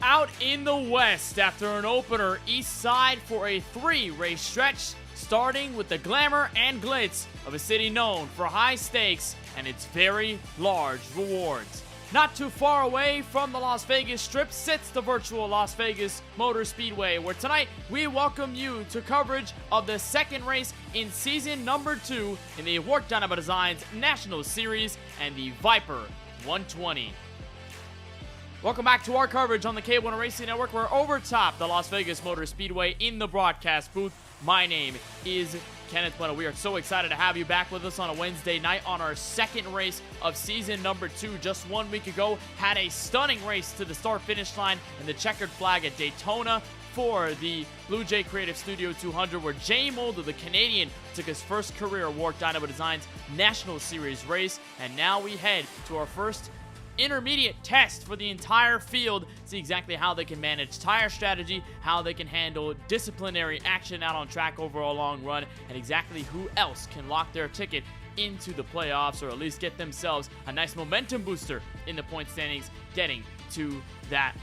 Out in the West, after an opener east side for a 3-race stretch, starting with the glamour and glitz of a city known for high stakes and its very large rewards. Not too far away from the Las Vegas Strip sits the virtual Las Vegas Motor Speedway, where tonight we welcome you to coverage of the second race in season number 2 in the WORC Dynamo Designs National Series and the Viper 120. Welcome back to our coverage on the KBueno Racing Network. We're over top the Las Vegas Motor Speedway in the broadcast booth. My name is Kenneth Bueno. We are so excited to have you back with us on a Wednesday night on our second race of season number 2. Just 1 week ago, had a stunning race to the start-finish line and the checkered flag at Daytona for the Blue Jay Creative Studio 200, where Jay Mulder, the Canadian, took his first career WORC Dynamo Designs National Series race. And now we head to our first intermediate test for the entire field, see exactly how they can manage tire strategy, how they can handle disciplinary action out on track over a long run, and exactly who else can lock their ticket into the playoffs, or at least get themselves a nice momentum booster in the point standings, getting to that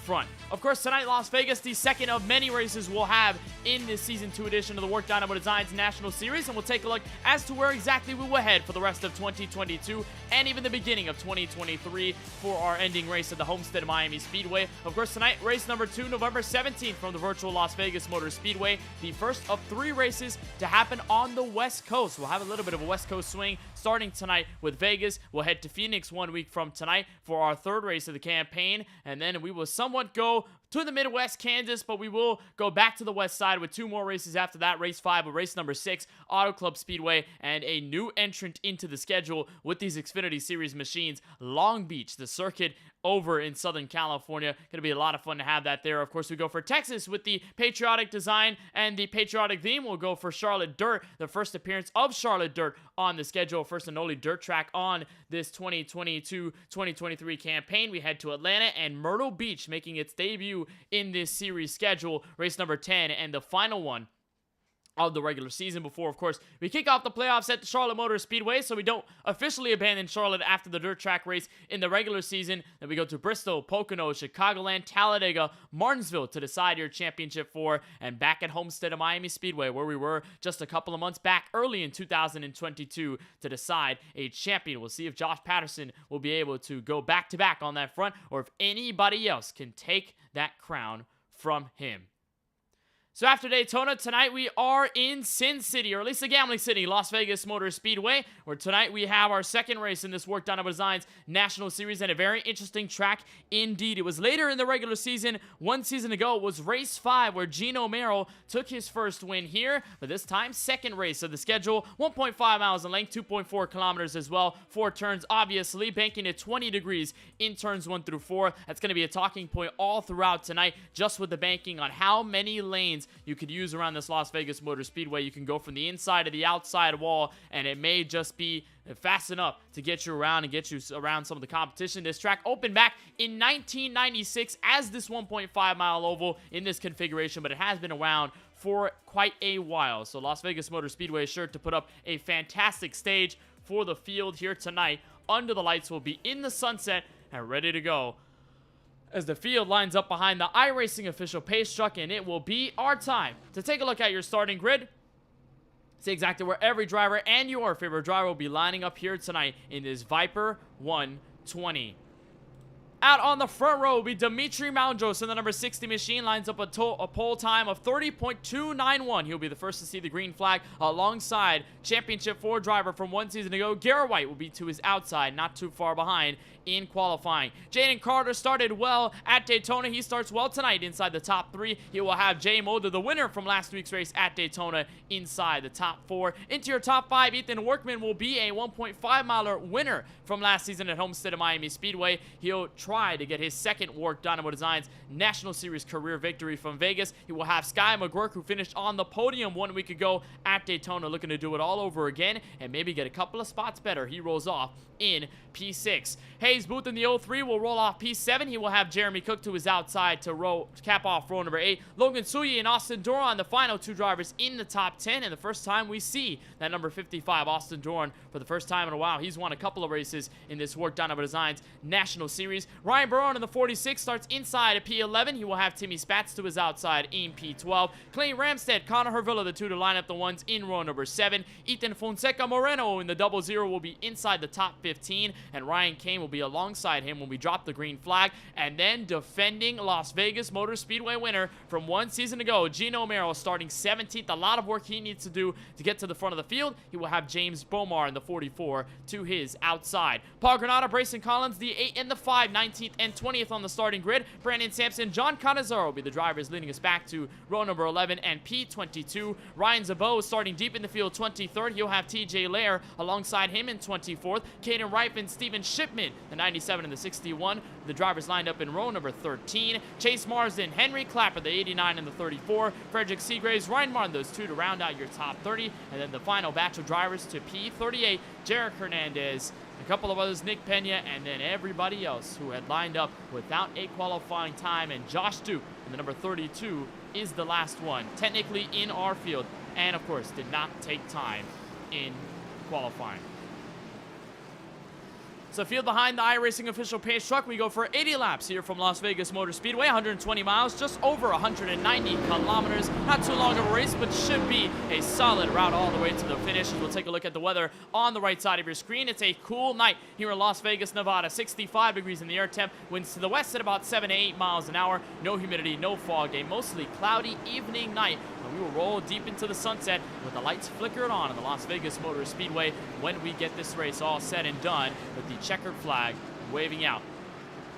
front. Of course, tonight, Las Vegas, the second of many races we'll have in this Season 2 edition of the WORC Dynamo Designs National Series, and we'll take a look as to where exactly we will head for the rest of 2022 and even the beginning of 2023 for our ending race at the Homestead Miami Speedway. Of course, tonight, race number 2, November 17th from the virtual Las Vegas Motor Speedway, the first of 3 races to happen on the West Coast. We'll have a little bit of a West Coast swing starting tonight with Vegas. We'll head to Phoenix 1 week from tonight for our third race of the campaign, and then we will somewhat go to the Midwest, Kansas, but we will go back to the west side with 2 more races after that. Race 5 with race number 6, Auto Club Speedway, and a new entrant into the schedule with these Xfinity Series machines, Long Beach, the circuit over in Southern California. Going to be a lot of fun to have that there. Of course, we go for Texas with the patriotic design and the patriotic theme. We'll go for Charlotte Dirt, the first appearance of Charlotte Dirt on the schedule, first and only dirt track on this 2022-2023 campaign. We head to Atlanta and Myrtle Beach, making its debut in this series schedule, race number 10, and the final one of the regular season before, of course, we kick off the playoffs at the Charlotte Motor Speedway, so we don't officially abandon Charlotte after the dirt track race in the regular season. Then we go to Bristol, Pocono, Chicagoland, Talladega, Martinsville to decide your championship for, and back at Homestead of Miami Speedway, where we were just a couple of months back early in 2022 to decide a champion. We'll see if Josh Patterson will be able to go back-to-back on that front, or if anybody else can take that crown from him. So after Daytona, tonight we are in Sin City, or at least the gambling city, Las Vegas Motor Speedway, where tonight we have our second race in this WORC Dynamo Designs National Series, and a very interesting track indeed. It was later in the regular season, 1 season ago. It was race 5, where Gino Merrill took his first win here, but this time, second race of the schedule, 1.5 miles in length, 2.4 kilometers as well, 4 turns, obviously, banking at 20 degrees in turns 1 through 4. That's going to be a talking point all throughout tonight, just with the banking on how many lanes you could use around this Las Vegas Motor Speedway. You can go from the inside to the outside wall, and it may just be fast enough to get you around and get you around some of the competition. This track opened back in 1996 as this 1.5 mile oval in this configuration, but it has been around for quite a while. So Las Vegas Motor Speedway is sure to put up a fantastic stage for the field here tonight. Under the lights, will be in the sunset and ready to go as the field lines up behind the iRacing official pace truck, and it will be our time to take a look at your starting grid, see exactly where every driver and your favorite driver will be lining up here tonight in this Viper 120. Out on the front row will be Dimitri Moundros in the number 60 machine. Lines up a pole time of 30.291. He'll be the first to see the green flag alongside Championship 4 driver from 1 season ago. Garrett White will be to his outside, not too far behind in qualifying. Jaden Carter started well at Daytona. He starts well tonight inside the top 3. He will have Jay Mulder, the winner from last week's race at Daytona, inside the top 4. Into your top 5, Ethan Workman will be a 1.5 miler winner from last season at Homestead of Miami Speedway. He'll try to get his second WORC Dynamo Designs National Series career victory from Vegas. He will have Sky McGurk, who finished on the podium 1 week ago at Daytona, looking to do it all over again and maybe get a couple of spots better. He rolls off in P6. Hey, Chase Booth in the 03 will roll off P7. He will have Jeremy Cook to his outside to cap off row number 8. Logan Suyi and Austin Doran, the final 2 drivers in the top 10. And the first time we see that number 55, Austin Doran, for the first time in a while. He's won a couple of races in this WORC Dynamo Designs National Series. Ryan Barone in the 46 starts inside at P11. He will have Timmy Spatz to his outside in P12. Clay Ramstead, Connor Hervilla, the 2 to line up the 1s in row number 7. Ethan Fonseca Moreno in the 00 will be inside the top 15. And Ryan Kane will be alongside him when we drop the green flag. And then defending Las Vegas Motor Speedway winner from 1 season ago, Gino Mero, starting 17th. A lot of work he needs to do to get to the front of the field. He will have James Bomar in the 44 to his outside. Paul Granada, Brayson Collins, the 8 and the 5, 19th and 20th on the starting grid. Brandon Sampson, John Canizaro will be the drivers leading us back to row number 11 and P22. Ryan Zabot starting deep in the field, 23rd. He'll have TJ Lair alongside him in 24th. Caden Ripe and Steven Shipman, the 97 and the 61. The drivers lined up in row number 13. Chase Marsden, Henry Clapper, the 89 and the 34. Frederick Seagraves, Ryan Martin, those 2 to round out your top 30. And then the final batch of drivers to P38, Jarek Hernandez, a couple of others, Nick Pena, and then everybody else who had lined up without a qualifying time. And Josh Duke in the number 32 is the last one, technically in our field, and of course did not take time in qualifying. So field behind the iRacing official pace truck, we go for 80 laps here from Las Vegas Motor Speedway, 120 miles, just over 190 kilometers. Not too long of a race, but should be a solid route all the way to the finish. We'll take a look at the weather on the right side of your screen. It's a cool night here in Las Vegas, Nevada. 65 degrees in the air temp, winds to the west at about 7 to 8 miles an hour. No humidity, no fog, a mostly cloudy evening night. We will roll deep into the sunset with the lights flickered on in the Las Vegas Motor Speedway when we get this race all said and done with the checkered flag waving out.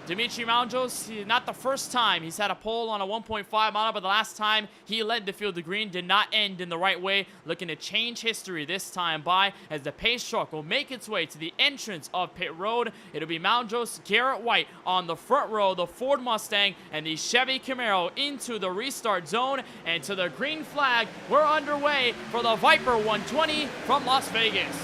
Dimitri Maljos, not the first time he's had a pole on a 1.5 mile, but the last time he led the field to green did not end in the right way. Looking to change history this time by as the pace truck will make its way to the entrance of pit road. It'll be Maljos, Garrett White on the front row, the Ford Mustang, and the Chevy Camaro into the restart zone. And to the green flag, we're underway for the Viper 120 from Las Vegas.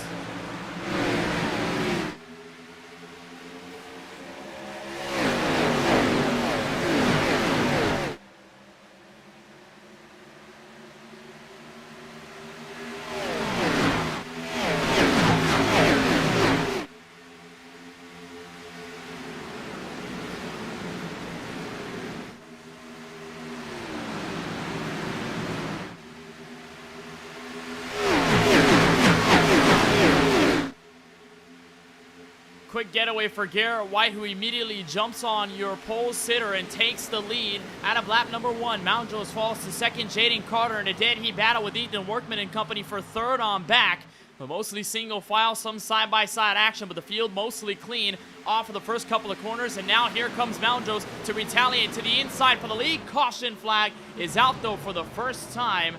Quick getaway for Garrett White, who immediately jumps on your pole sitter and takes the lead. Out of lap number 1, Maljos falls to second. Jaden Carter in a dead heat battle with Ethan Workman and company for third on back. But mostly single file, some side-by-side action, but the field mostly clean off of the first couple of corners. And now here comes Maljos to retaliate to the inside for the lead. Caution flag is out, though, for the first time.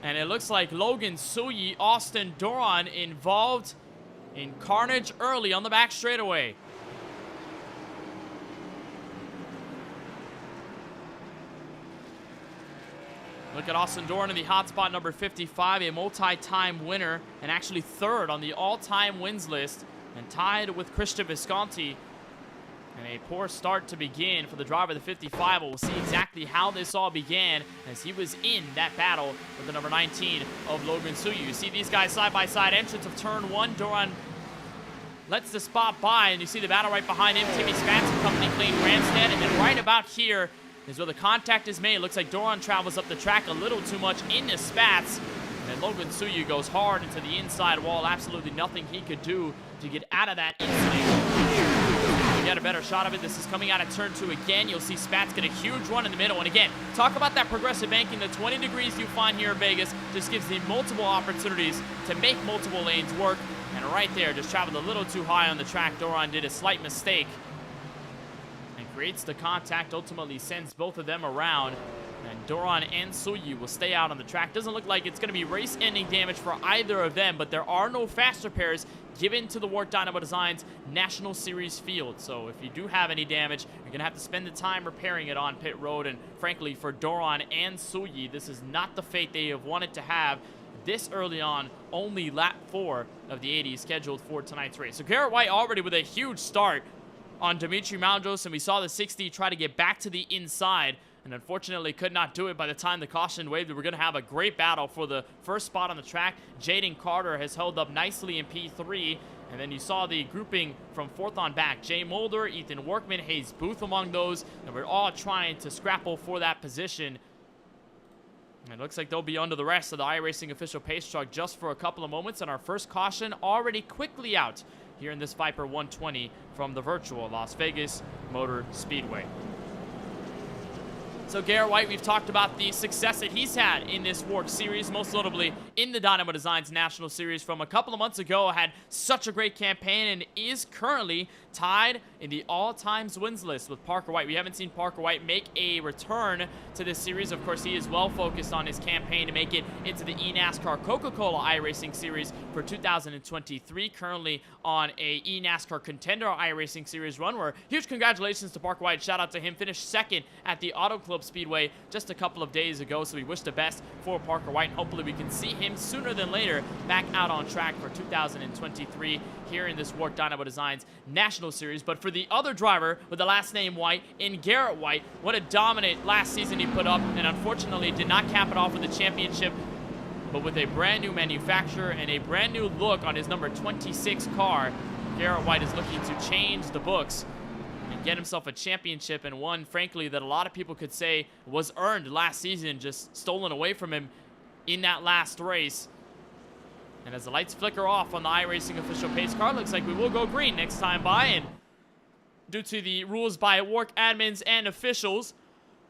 And it looks like Logan Suyi, Austin Doran involved in carnage early on the back straightaway. Look at Austin Doran in the hot spot number 55, a multi-time winner and actually third on the all-time wins list and tied with Christian Visconti. And a poor start to begin for the driver of the 55. We'll see exactly how this all began as he was in that battle with the number 19 of Logan Suyu. You see these guys side by side, entrance of turn 1. Doran lets the spot by, and you see the battle right behind him. Timmy Spatz and company clean Ramstead, and then right about here is where the contact is made. Looks like Doran travels up the track a little too much into Spatz. And Logan Suyu goes hard into the inside wall. Absolutely nothing he could do to get out of that incident. Get a better shot of it. This is coming out of turn 2 again. You'll see Spatz get a huge run in the middle. And again, talk about that progressive banking. The 20 degrees you find here in Vegas just gives you multiple opportunities to make multiple lanes work. And right there, just traveled a little too high on the track. Doran did a slight mistake and creates the contact, ultimately sends both of them around. And Doran and Suyu will stay out on the track. Doesn't look like it's going to be race-ending damage for either of them, but there are no fast repairs given to the WORC Dynamo Designs National Series field. So if you do have any damage, you're going to have to spend the time repairing it on pit road. And frankly, for Doran and Suyu, this is not the fate they have wanted to have. this early on, only lap 4 of the 80 scheduled for tonight's race. So Garrett White already with a huge start on Dimitri Moundros, and we saw the 60 try to get back to the inside, and unfortunately could not do it by the time the caution waved. We're going to have a great battle for the first spot on the track. Jaden Carter has held up nicely in P3, and then you saw the grouping from 4th on back. Jay Mulder, Ethan Workman, Hayes Booth among those, and we're all trying to scrapple for that position. It looks like they'll be under the rest of the iRacing official pace truck just for a couple of moments, and our first caution already quickly out here in this Viper 120 from the virtual Las Vegas Motor Speedway. So Garrett White, we've talked about the success that he's had in this WORC series, most notably in the Dynamo Designs National Series from a couple of months ago. Had such a great campaign and is currently tied in the all-times wins list with Parker White. We haven't seen Parker White make a return to this series. Of course, he is well focused on his campaign to make it into the eNASCAR Coca-Cola iRacing Series for 2023, currently on a eNASCAR Contender iRacing Series run, where huge congratulations to Parker White. Shout out to him. Finished second at the Auto Club Speedway just a couple of days ago, so we wish the best for Parker White, and hopefully we can see him sooner than later back out on track for 2023 here in this WORC Dynamo Designs National Series. But for the other driver with the last name White, in Garrett White, what a dominant last season he put up, and unfortunately did not cap it off with the championship. But with a brand new manufacturer and a brand new look on his number 26 car, Garrett White is looking to change the books and get himself a championship, and one, frankly, that a lot of people could say was earned last season, just stolen away from him in that last race. And as the lights flicker off on the iRacing official pace car, looks like we will go green next time by, and due to the rules by WORC admins and officials,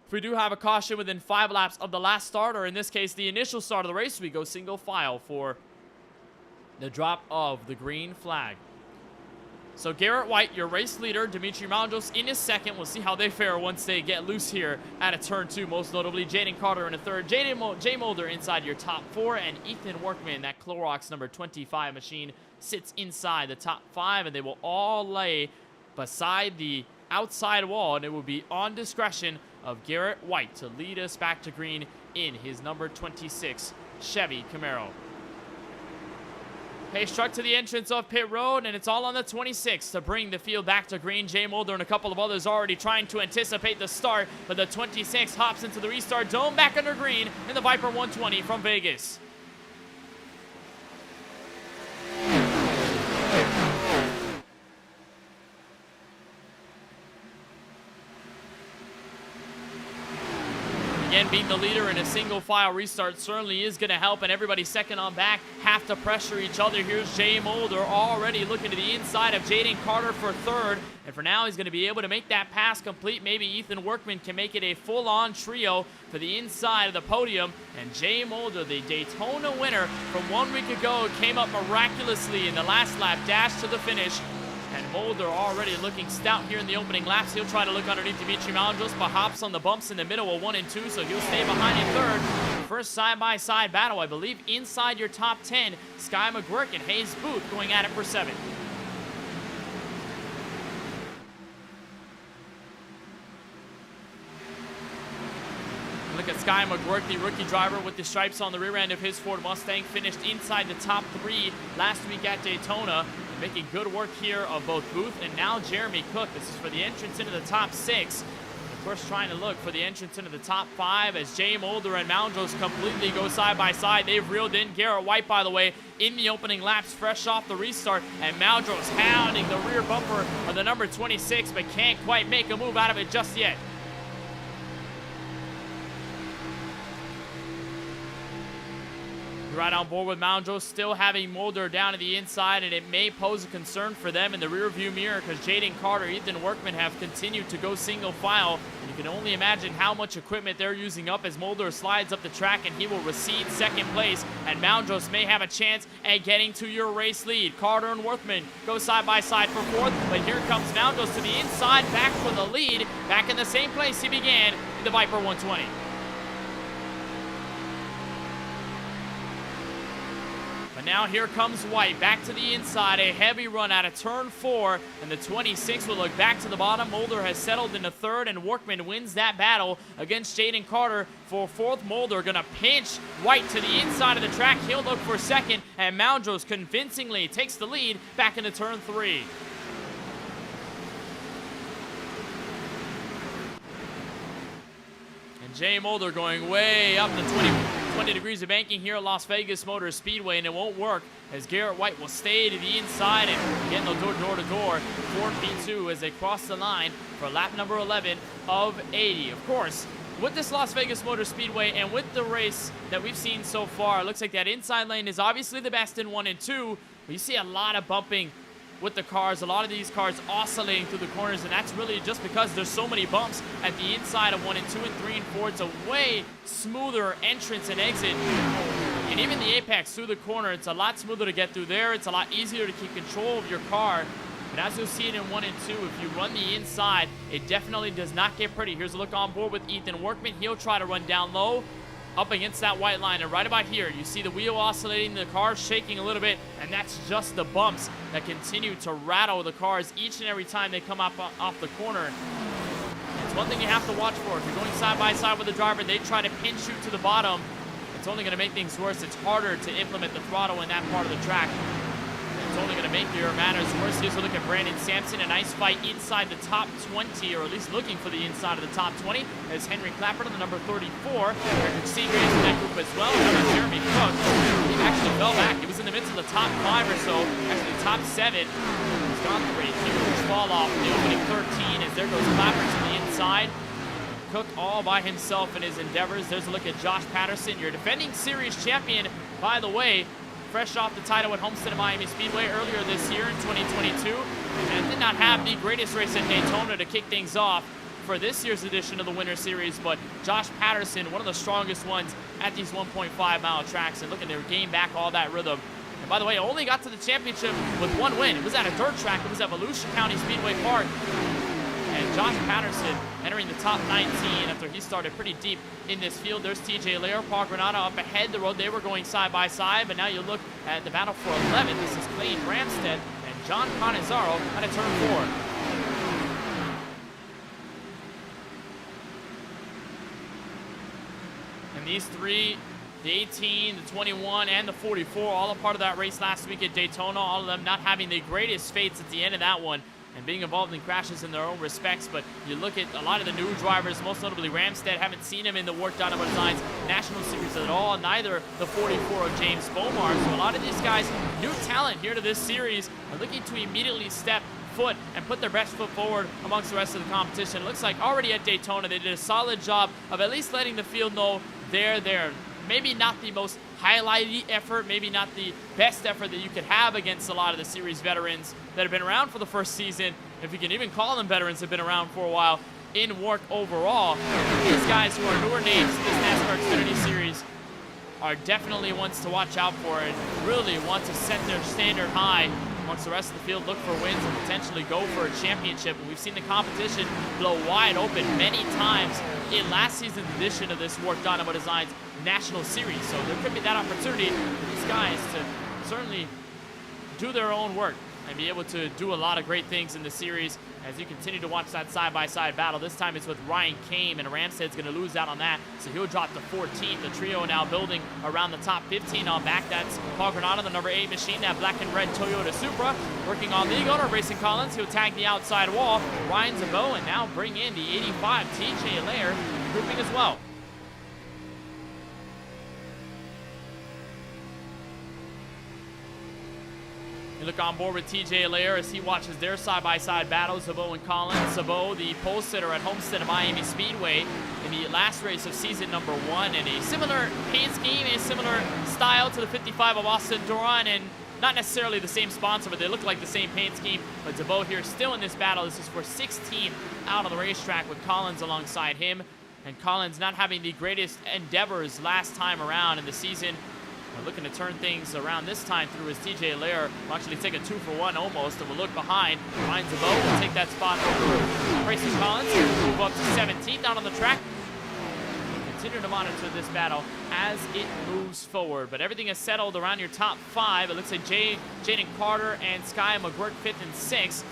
if we do have a caution within 5 laps of the last start, or in this case, the initial start of the race, we go single file for the drop of the green flag. So Garrett White, your race leader, Dimitri Moundros in his second. We'll see how they fare once they get loose here at a turn 2, most notably. Jaden Carter in a third. Jay Mulder inside your top 4, and Ethan Workman, that Clorox number 25 machine, sits inside the top 5, and they will all lay beside the outside wall, and it will be on discretion of Garrett White to lead us back to green in his number 26 Chevy Camaro. Pace truck to the entrance of pit road, and it's all on the 26 to bring the field back to green. Jay Mulder and a couple of others already trying to anticipate the start, but the 26 hops into the restart dome back under green in the Viper 120 from Vegas. Again, being the leader in a single file restart certainly is going to help, and everybody second on back have to pressure each other. Here's Jay Mulder already looking to the inside of Jaden Carter for third, and for now he's going to be able to make that pass complete. Maybe Ethan Workman can make it a full-on trio for the inside of the podium, and Jay Mulder, the Daytona winner from 1 week ago, came up miraculously in the last lap, dash to the finish. And Mulder already looking stout here in the opening laps. He'll try to look underneath Dimitri Moundros, but hops on the bumps in the middle of 1 and 2, so he'll stay behind in third. First side-by-side battle, I believe, inside your top 10. Sky McGuirk and Hayes Booth going at it for 7. Look at Sky McGuirk, the rookie driver with the stripes on the rear end of his Ford Mustang, finished inside the top 3 last week at Daytona. Making good work here of both Booth and now Jeremy Cook. This is for the entrance into the top 6. Of course, trying to look for the entrance into the top 5 as Jay Mulder and Moundros completely go side by side. They've reeled in Garrett White, by the way, in the opening laps, fresh off the restart. And Moundros hounding the rear bumper of the number 26, but can't quite make a move out of it just yet. Right on board with Moundros, still having Mulder down to the inside, and it may pose a concern for them in the rearview mirror because Jaden Carter, Ethan Workman have continued to go single file, and you can only imagine how much equipment they're using up as Mulder slides up the track, and he will recede second place, and Moundros may have a chance at getting to your race lead. Carter and Workman go side by side for 4th, but here comes Moundros to the inside, back for the lead, back in the same place he began in the Viper 120. But now here comes White, back to the inside, a heavy run out of turn 4, and the 26 will look back to the bottom. Mulder has settled into third, and Workman wins that battle against Jaden Carter for fourth. Mulder gonna pinch White to the inside of the track. He'll look for second, and Moundros convincingly takes the lead back into turn 3. And Jay Mulder going way up the 20 degrees of banking here at Las Vegas Motor Speedway, and it won't work as Garrett White will stay to the inside and again they'll go door to door for P2 as they cross the line for lap number 11 of 80. Of course, with this Las Vegas Motor Speedway and with the race that we've seen so far, it looks like that inside lane is obviously the best in 1 and 2. You see a lot of bumping with the cars, a lot of these cars oscillating through the corners, and that's really just because there's so many bumps at the inside of 1 and 2 and 3 and 4. It's a way smoother entrance and exit, and even the apex through the corner, it's a lot smoother to get through there. It's a lot easier to keep control of your car. But as you'll see it in 1 and 2, if you run the inside, it definitely does not get pretty. Here's a look on board with Ethan Workman. He'll try to run down low up against that white line, and right about here you see the wheel oscillating, the car shaking a little bit, and that's just the bumps that continue to rattle the cars each and every time they come up off the corner. It's one thing you have to watch for. If you're going side by side with the driver, they try to pinch you to the bottom. It's only going to make things worse. It's harder to implement the throttle in that part of the track. It's only going to make your matters worse. Here's a look at Brandon Sampson. A nice fight inside the top 20, or at least looking for the inside of the top 20, as Henry Clapperton, the number 34. Eric Seagraves in that group as well. Jeremy Cook, he actually fell back. He was in the midst of the top 5 or so, actually the top 7. He's gone through a huge fall off in the opening 13, as there goes Clapperton to the inside. Cook all by himself in his endeavors. There's a look at Josh Patterson, your defending series champion, by the way. Fresh off the title at Homestead of Miami Speedway earlier this year in 2022, and did not have the greatest race at Daytona to kick things off for this year's edition of the Winter Series, but Josh Patterson, one of the strongest ones at these 1.5-mile tracks, and looking to gain back all that rhythm. And by the way, only got to the championship with 1 win. It was at a dirt track. It was at Volusia County Speedway Park. And Josh Patterson entering the top 19 after he started pretty deep in this field. There's TJ Lair, Paul Granado up ahead the road. They were going side by side, but now you look at the battle for 11. This is Clayton Ramstead and John Canizaro out of turn 4. And these three, the 18, the 21, and the 44, all a part of that race last week at Daytona. All of them not having the greatest fates at the end of that one, and being involved in crashes in their own respects. But you look at a lot of the new drivers, most notably Ramstead, haven't seen him in the WORC Dynamo Designs National Series at all, neither the 44 of James Bomar. So a lot of these guys, new talent here to this series, are looking to immediately step foot and put their best foot forward amongst the rest of the competition. It looks like already at Daytona they did a solid job of at least letting the field know they're there. Maybe not the most highlighted effort, maybe not the best effort that you could have against a lot of the series veterans that have been around for the first season, if you can even call them veterans, have been around for a while in WORC overall. These guys who are newer names in this NASCAR Xfinity Series are definitely ones to watch out for and really want to set their standard high amongst the rest of the field, look for wins and potentially go for a championship. And we've seen the competition blow wide open many times in last season's edition of this WORC Dynamo Designs National Series. So there could be that opportunity for these guys to certainly do their own work and be able to do a lot of great things in the series as you continue to watch that side-by-side battle. This time it's with Ryan Kame, and Ramstead's going to lose out on that, so he'll drop to 14th. The trio now building around the top 15 on back. That's Paul Granado, the number 8 machine, that black and red Toyota Supra. Working on league owner Grayson Collins. He'll tag the outside wall. Ryan Zabo, and now bring in the 85 TJ Lair grouping as well. You look on board with TJ Lair as he watches their side-by-side battle, Zabo and Collins. Zabo, the pole sitter at Homestead of Miami Speedway in the last race of season number 1, and a similar paint scheme, a similar style to the 55 of Austin Doran, and not necessarily the same sponsor, but they look like the same paint scheme. But Zabo here still in this battle. This is for 16th out on the racetrack with Collins alongside him, and Collins not having the greatest endeavors last time around in the season. We're looking to turn things around this time through as TJ Lair will actually take a 2-for-1 almost, and will look behind. Ryan Zabo will take that spot over Grayson Collins. He'll move up to 17th out on the track. continue to monitor this battle as it moves forward. But everything is settled around your top 5. It looks like Jaden Carter and Sky McGuirk 5th and 6th.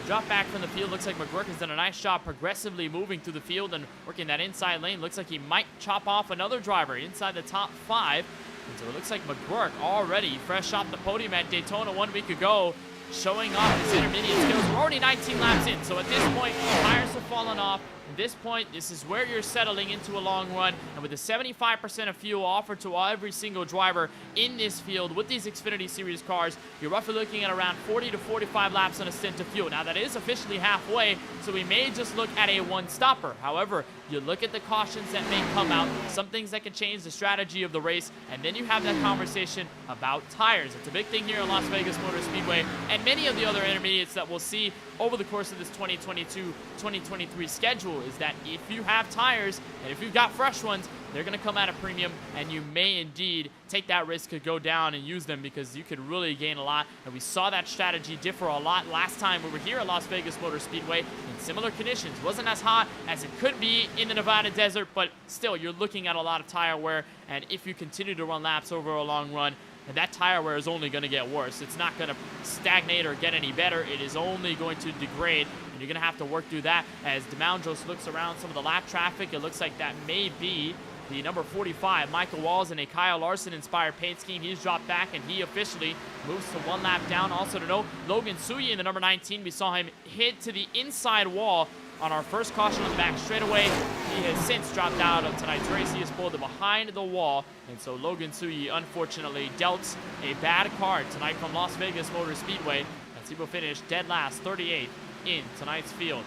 Drop back from the field. Looks like McGuirk has done a nice job progressively moving through the field and working that inside lane. Looks like he might chop off another driver inside the top 5. And so it looks like McGuirk already fresh off the podium at Daytona 1 week ago, showing off his intermediate skills. We're already 19 laps in, so at this point, tires have fallen off. At this point, this is where you're settling into a long run. And with the 75% of fuel offered to every single driver in this field with these Xfinity Series cars, you're roughly looking at around 40 to 45 laps on a stint of fuel. Now, that is officially halfway, so we may just look at a one-stopper. However, you look at the cautions that may come out, some things that can change the strategy of the race, and then you have that conversation about tires. It's a big thing here in Las Vegas Motor Speedway and many of the other intermediates that we'll see over the course of this 2022-2023 schedule is that if you have tires and if you've got fresh ones, they're going to come at a premium, and you may indeed take that risk to go down and use them because you could really gain a lot. And we saw that strategy differ a lot last time we were here at Las Vegas Motor Speedway in similar conditions. Wasn't as hot as it could be in the Nevada desert, but still, you're looking at a lot of tire wear. And if you continue to run laps over a long run, and that tire wear is only going to get worse. It's not going to stagnate or get any better. It is only going to degrade, and you're going to have to work through that. As DeMoundros looks around some of the lap traffic, it looks like that may be the number 45, Michael Walls, in a Kyle Larson-inspired paint scheme. He's dropped back, and he officially moves to 1 lap down. Also to note, Logan Suyi in the number 19. We saw him hit to the inside wall on our first caution on the back straightaway. He has since dropped out of tonight's race. He is pulled behind the wall, and so Logan Suyi unfortunately dealt a bad card tonight from Las Vegas Motor Speedway, as he will finish dead last, 38th in tonight's field.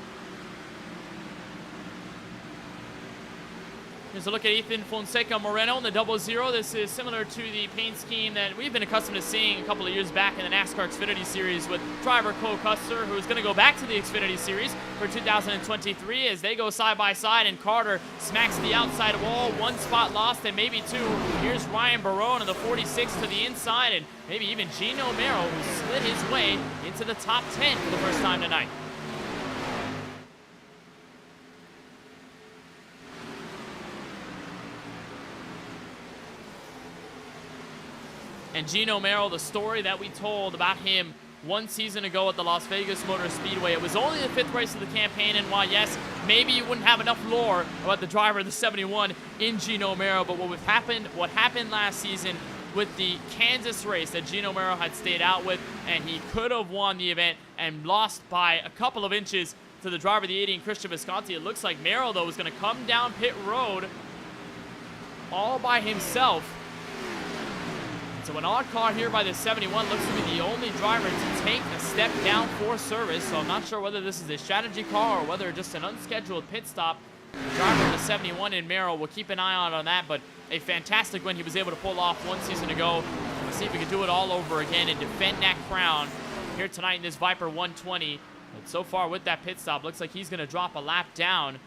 Here's a look at Ethan Fonseca Moreno in the 00. This is similar to the paint scheme that we've been accustomed to seeing a couple of years back in the NASCAR Xfinity Series with driver Cole Custer, who's going to go back to the Xfinity Series for 2023 as they go side by side, and Carter smacks the outside wall. 1 spot lost and maybe 2. Here's Ryan Barone in the 46 to the inside, and maybe even Gino Mero, who slid his way into the top 10 for the first time tonight. And Gino Mero, the story that we told about him 1 season ago at the Las Vegas Motor Speedway. It was only the 5th race of the campaign, and while yes, maybe you wouldn't have enough lore about the driver of the 71 in Gino Mero, but what happened last season with the Kansas race that Gino Mero had stayed out with, and he could have won the event and lost by a couple of inches to the driver of the 80 in Christian Visconti. It looks like Mero, though, is going to come down pit road all by himself. So an odd car here by the 71 looks to be the only driver to take a step down for service. So I'm not sure whether this is a strategy car or whether just an unscheduled pit stop. The driver of the 71 in Mero, will keep an eye out on that, but a fantastic win he was able to pull off 1 season ago. We'll see if we can do it all over again and defend that crown here tonight in this Viper 120. But so far with that pit stop, looks like he's going to drop a lap down.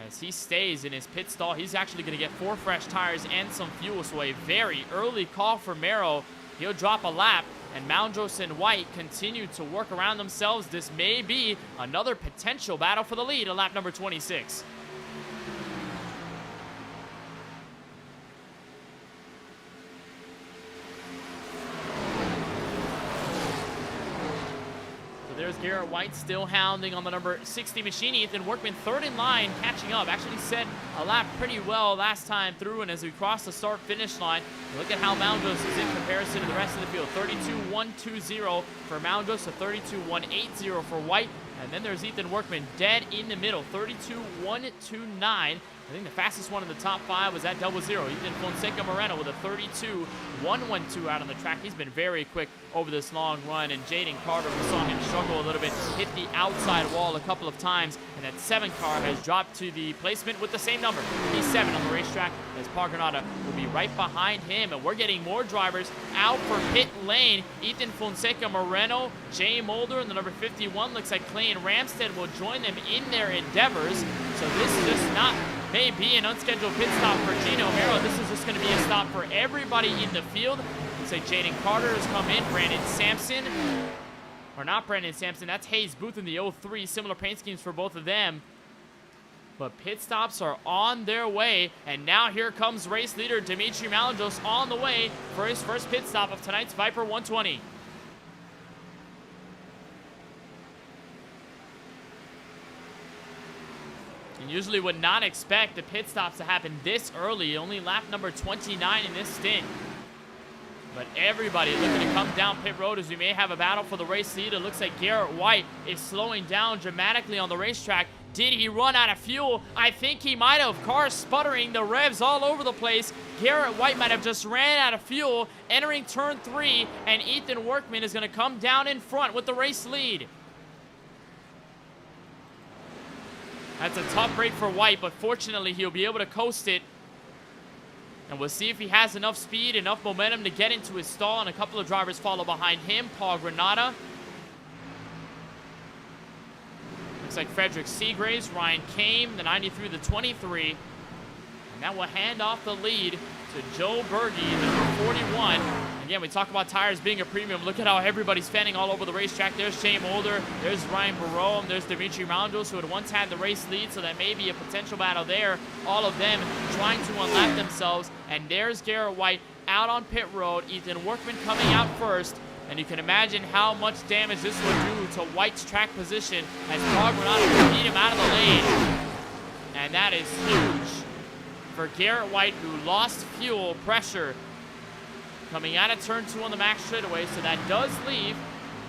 As he stays in his pit stall, he's actually going to get 4 fresh tires and some fuel. So a very early call for Mero. He'll drop a lap, and Moundros and White continue to work around themselves. This may be another potential battle for the lead at lap number 26. There's Garrett White still hounding on the number 60 machine. Ethan Workman 3rd in line, catching up. Actually set a lap pretty well last time through, and as we cross the start-finish line, look at how Moundros is in comparison to the rest of the field. 32.120 for Moundros to 32.180 for White. And then there's Ethan Workman dead in the middle, 32.129. I think the fastest one in the top 5 was at 00. Ethan Fonseca Moreno with a 32.112 out on the track. He's been very quick over this long run. And Jaden Carter, we saw him struggle a little bit, hit the outside wall a couple of times. And that 7 car has dropped to the placement with the same number. He's 7 on the racetrack, as Pargranata will be right behind him. And we're getting more drivers out for pit lane. Ethan Fonseca Moreno, Jay Mulder in the number 51. Looks like Clayton Ramstead will join them in their endeavors. So this is just not maybe an unscheduled pit stop for Gino Mero. This is just going to be a stop for everybody in the field. Looks like Jaden Carter has come in. Brandon Sampson, or not Brandon Sampson, that's Hayes Booth in the 03. Similar paint schemes for both of them. but pit stops are on their way, and now here comes race leader Dimitri Malandros on the way for his first pit stop of tonight's Viper 120. And usually would not expect the pit stops to happen this early, only lap number 29 in this stint. But everybody looking to come down pit road as we may have a battle for the race lead. It looks like Garrett White is slowing down dramatically on the racetrack. Did he run out of fuel? I think he might have. Cars sputtering, the revs all over the place. Garrett White might have just ran out of fuel entering turn 3, and Ethan Workman is going to come down in front with the race lead. That's a tough break for White, but fortunately he'll be able to coast it. And we'll see if he has enough speed, enough momentum to get into his stall, and a couple of drivers follow behind him. Paul Granada. Looks like Frederick Seagraves, Ryan Kame, the 93, the 23. And that will hand off the lead to Joe Berge, number 41. Again, we talk about tires being a premium. Look at how everybody's fanning all over the racetrack. There's Shane Mulder, there's Ryan Barone, there's Dimitri Malandros, who had once had the race lead, so that may be a potential battle there. All of them trying to unlap themselves. And there's Garrett White out on pit road. Ethan Workman coming out first. And you can imagine how much damage this would do to White's track position as Paul Granado will beat him out of the lane. And that is huge for Garrett White, who lost fuel pressure coming out of turn 2 on the max straightaway. So that does leave,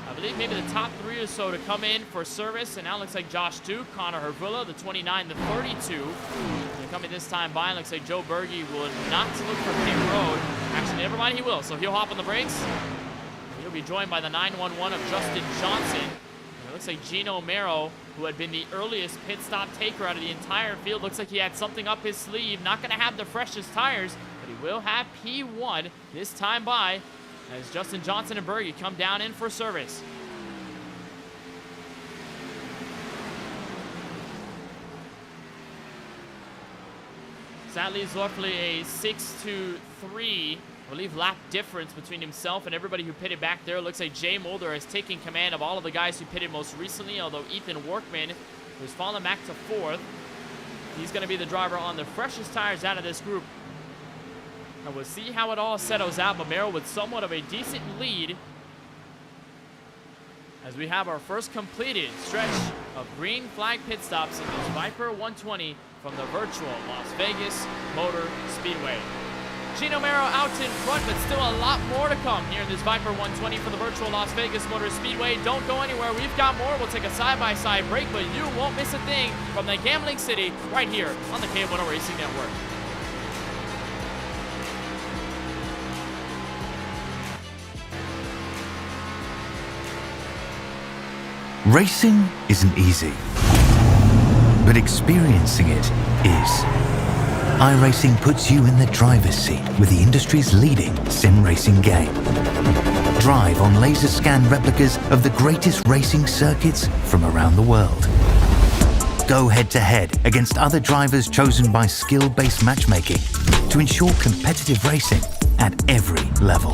I believe, maybe the top 3 or so to come in for service. And now it looks like Josh Duke, Connor Hervilla, the 29, the 32. And coming this time by, looks like Joe Berge will not look for pit road. Actually, never mind, he will. So he'll hop on the brakes. He'll be joined by the 911 of Justin Johnson. And it looks like Gino Mero, who had been the earliest pit stop taker out of the entire field, looks like he had something up his sleeve. Not going to have the freshest tires, but he will have P1 this time by as Justin Johnson and Berge come down in for service. So that leaves roughly a 6-3, I believe, lap difference between himself and everybody who pitted back there. Looks like Jay Mulder is taking command of all of the guys who pitted most recently, although Ethan Workman, who's fallen back to 4th, he's going to be the driver on the freshest tires out of this group. And we'll see how it all settles out, but Merrill with somewhat of a decent lead as we have our first completed stretch of green flag pit stops in this Viper 120 from the virtual Las Vegas Motor Speedway. Gino Mero out in front, but still a lot more to come here in this Viper 120 for the virtual Las Vegas Motor Speedway. Don't go anywhere. We've got more. We'll take a side-by-side break, but you won't miss a thing from the gambling city right here on the KBueno Racing Network. Racing isn't easy, but experiencing it is. iRacing puts you in the driver's seat with the industry's leading sim racing game. Drive on laser scan replicas of the greatest racing circuits from around the world. Go head-to-head against other drivers chosen by skill-based matchmaking to ensure competitive racing at every level.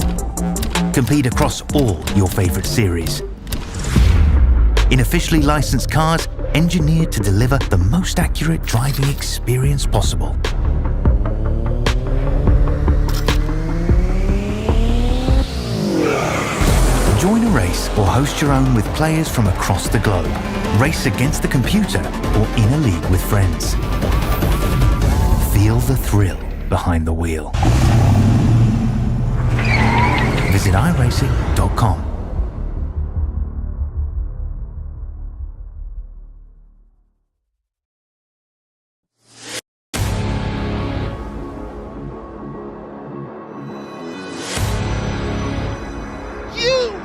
Compete across all your favorite series. In officially licensed cars, engineered to deliver the most accurate driving experience possible. Join a race or host your own with players from across the globe. Race against the computer or in a league with friends. Feel the thrill behind the wheel. Visit iRacing.com.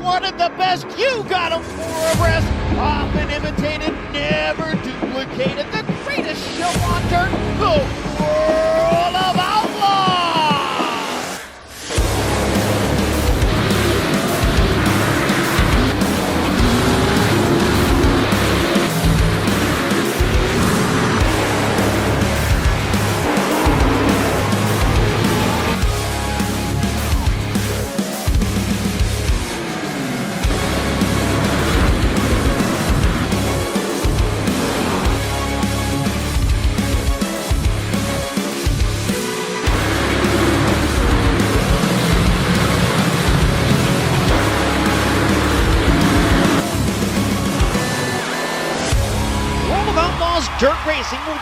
Wanted the best, you got him for a rest. Often imitated, never duplicated. The greatest show on dirt, the World of Outlaws.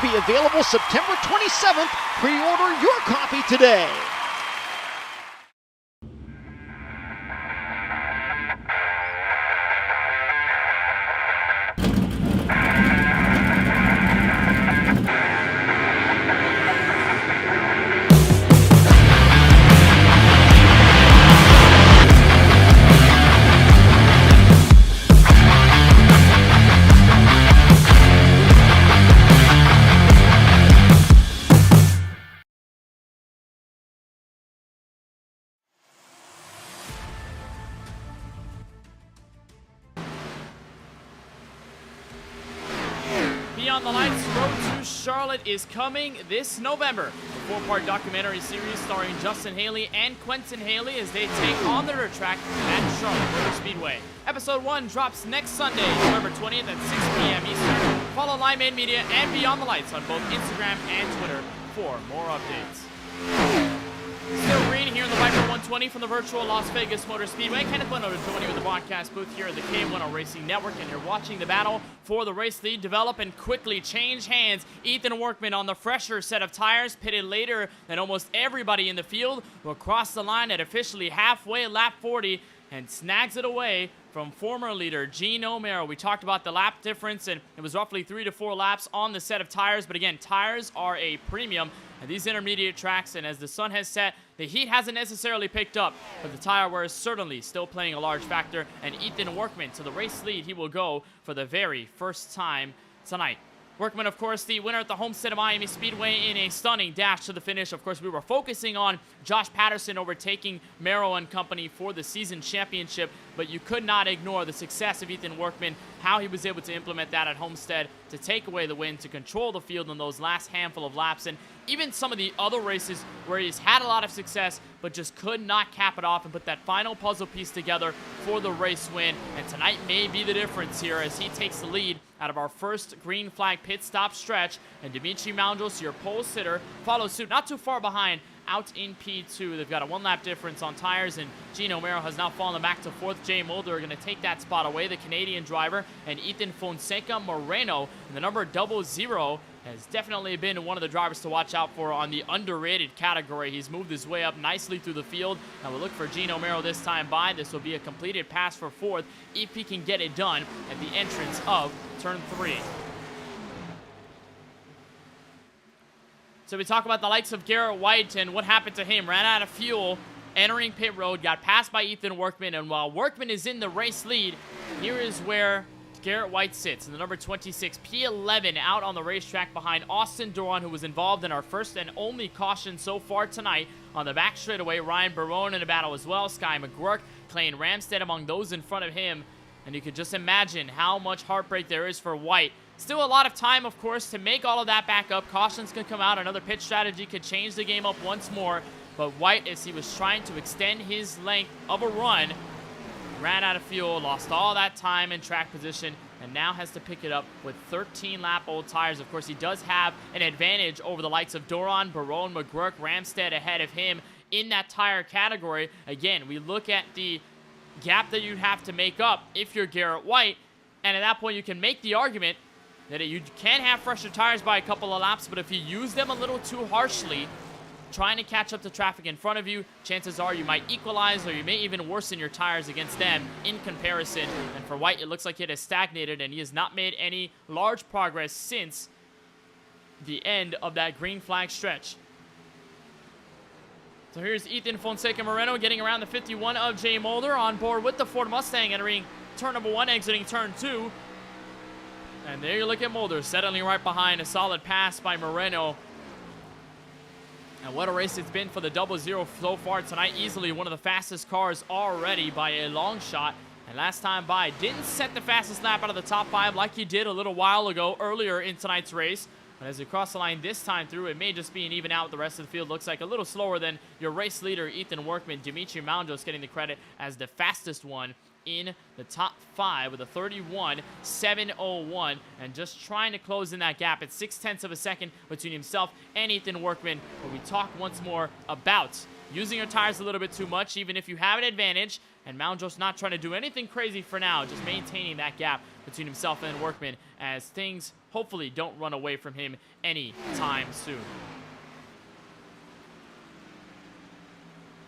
will be available September 27th. Pre-order your copy today. Beyond the Lights Road to Charlotte is coming this November. A 4-part documentary series starring Justin Haley and Quentin Haley as they take on the dirt track at Charlotte Motor Speedway. Episode 1 drops next Sunday, November 20th at 6 p.m. Eastern. Follow Limeade Media and Beyond the Lights on both Instagram and Twitter for more updates. Still green here in the Viper 120 from the virtual Las Vegas Motor Speedway. Kenneth Bueno joining you in the broadcast booth here at the KBueno Racing Network, and you're watching the battle for the race lead develop and quickly change hands. Ethan Workman on the fresher set of tires, pitted later than almost everybody in the field, will cross the line at officially halfway lap 40 and snags it away from former leader Gene O'Mara. We talked about the lap difference, and it was roughly 3 to 4 laps on the set of tires. But again, tires are a premium at these intermediate tracks, and as the sun has set, the heat hasn't necessarily picked up, but the tire wear is certainly still playing a large factor. And Ethan Workman to the race lead, he will go for the very first time tonight. Workman, of course, the winner at the Homestead of Miami Speedway in a stunning dash to the finish. Of course, we were focusing on Josh Patterson overtaking Merrill and company for the season championship, but you could not ignore the success of Ethan Workman, how he was able to implement that at Homestead to take away the win, to control the field in those last handful of laps, and even some of the other races where he's had a lot of success but just could not cap it off and put that final puzzle piece together for the race win. And tonight may be the difference here as he takes the lead out of our first green flag pit stop stretch, and Dimitri Moundros, your pole sitter, follows suit not too far behind out in P2. They've got a 1-lap difference on tires, and Gene O'Mara has now fallen back to 4th. Jay Mulder are going to take that spot away, the Canadian driver, and Ethan Fonseca Moreno in the number 00 has definitely been one of the drivers to watch out for on the underrated category. He's moved his way up nicely through the field, and we'll look for Gene O'Mara this time by. This will be a completed pass for 4th if he can get it done at the entrance of turn 3. So we talk about the likes of Garrett White and what happened to him. Ran out of fuel entering pit road, got passed by Ethan Workman, and while Workman is in the race lead, here is where Garrett White sits in the number 26, P11, out on the racetrack behind Austin Doran, who was involved in our first and only caution so far tonight. On the back straightaway, Ryan Barone in a battle as well. Sky McGurk, Clayton Ramstead among those in front of him. And you could just imagine how much heartbreak there is for White. Still a lot of time, of course, to make all of that back up. Cautions could come out. Another pit strategy could change the game up once more. But White, as he was trying to extend his length of a run, ran out of fuel, lost all that time in track position, and now has to pick it up with 13-lap-old tires. Of course, he does have an advantage over the likes of Doran, Barone, McGurk, Ramstead ahead of him in that tire category. Again, we look at the gap that you'd have to make up if you're Garrett White, and at that point you can make the argument that you can have fresher tires by a couple of laps, but if you use them a little too harshly, trying to catch up to traffic in front of you, chances are you might equalize, or you may even worsen your tires against them in comparison. And for White, it looks like it has stagnated, and he has not made any large progress since the end of that green flag stretch. So here's Ethan Fonseca Moreno getting around the 51 of Jay Mulder on board with the Ford Mustang, entering turn number 1, exiting turn 2. And there you look at Mulder settling right behind. A solid pass by Moreno. And what a race it's been for the 00 so far tonight. Easily one of the fastest cars already by a long shot. And last time by, didn't set the fastest lap out of the top 5 like he did a little while ago earlier in tonight's race. But as he crossed the line this time through, it may just be an even out. The rest of the field looks like a little slower than your race leader, Ethan Workman. Dimitri Moundros getting the credit as the fastest one in the top 5 with a 31.701, and just trying to close in that gap at 0.6 of a second between himself and Ethan Workman. But we talk once more about using your tires a little bit too much, even if you have an advantage. And Mountjoy's not trying to do anything crazy for now, just maintaining that gap between himself and Workman as things hopefully don't run away from him anytime soon.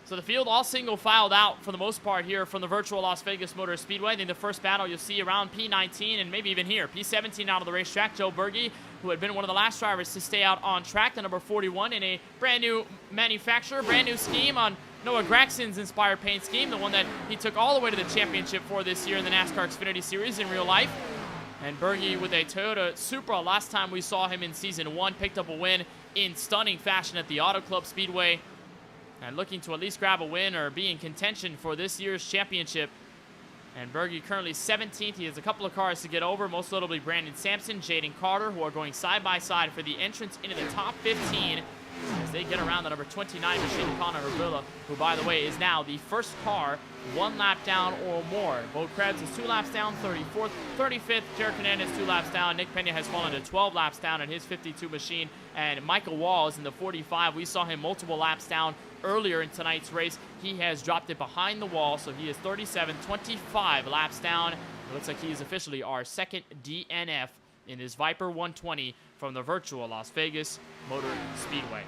So the field all single filed out for the most part here from the virtual Las Vegas Motor Speedway. I think the first battle you'll see around P19 and maybe even here. P17 out of the racetrack. Joe Berge, who had been one of the last drivers to stay out on track, the number 41 in a brand new manufacturer, brand new scheme on Noah Gragson's inspired paint scheme, the one that he took all the way to the championship for this year in the NASCAR Xfinity Series in real life. And Berge with a Toyota Supra, last time we saw him in Season 1, picked up a win in stunning fashion at the Auto Club Speedway. And looking to at least grab a win or be in contention for this year's championship. And Berge currently 17th. He has a couple of cars to get over, most notably Brandon Sampson, Jaden Carter, who are going side by side for the entrance into the top 15 as they get around the number 29 machine, Connor Rivilla, who, by the way, is now the first car 1 lap down or more. Bo Krebs is 2 laps down, 34th, 35th. Jared Hernandez 2 laps down. Nick Pena has fallen to 12 laps down in his 52 machine. And Michael Wall is in the 45. We saw him multiple laps down earlier in tonight's race. He has dropped it behind the wall, so he is 37, 25 laps down. It looks like he is officially our second DNF in his Viper 120 from the virtual Las Vegas Motor Speedway.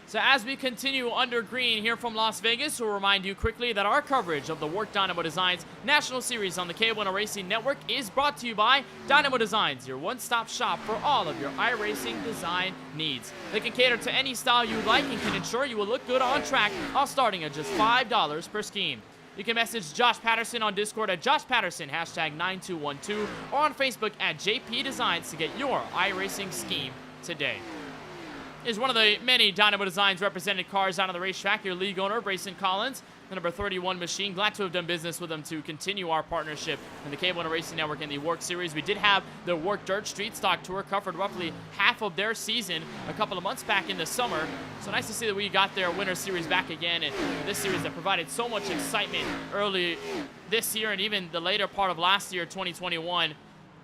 So as we continue under green here from Las Vegas, we'll remind you quickly that our coverage of the WORC Dynamo Designs National Series on the KBueno Racing Network is brought to you by Dynamo Designs, your one-stop shop for all of your iRacing design needs. They can cater to any style you like and can ensure you will look good on track, all starting at just $5 per scheme. You can message Josh Patterson on Discord at Josh Patterson, #9212, or on Facebook at JP Designs to get your iRacing scheme today. Is one of the many Dynamo Designs represented cars out on the racetrack. Your league owner, Brayson Collins, the number 31 machine. Glad to have done business with them to continue our partnership in the KBueno Racing Network and the WORC Series. We did have the WORC Dirt Street Stock Tour, covered roughly half of their season a couple of months back in the summer. So nice to see that we got their Winter Series back again. And this series that provided so much excitement early this year and even the later part of last year, 2021.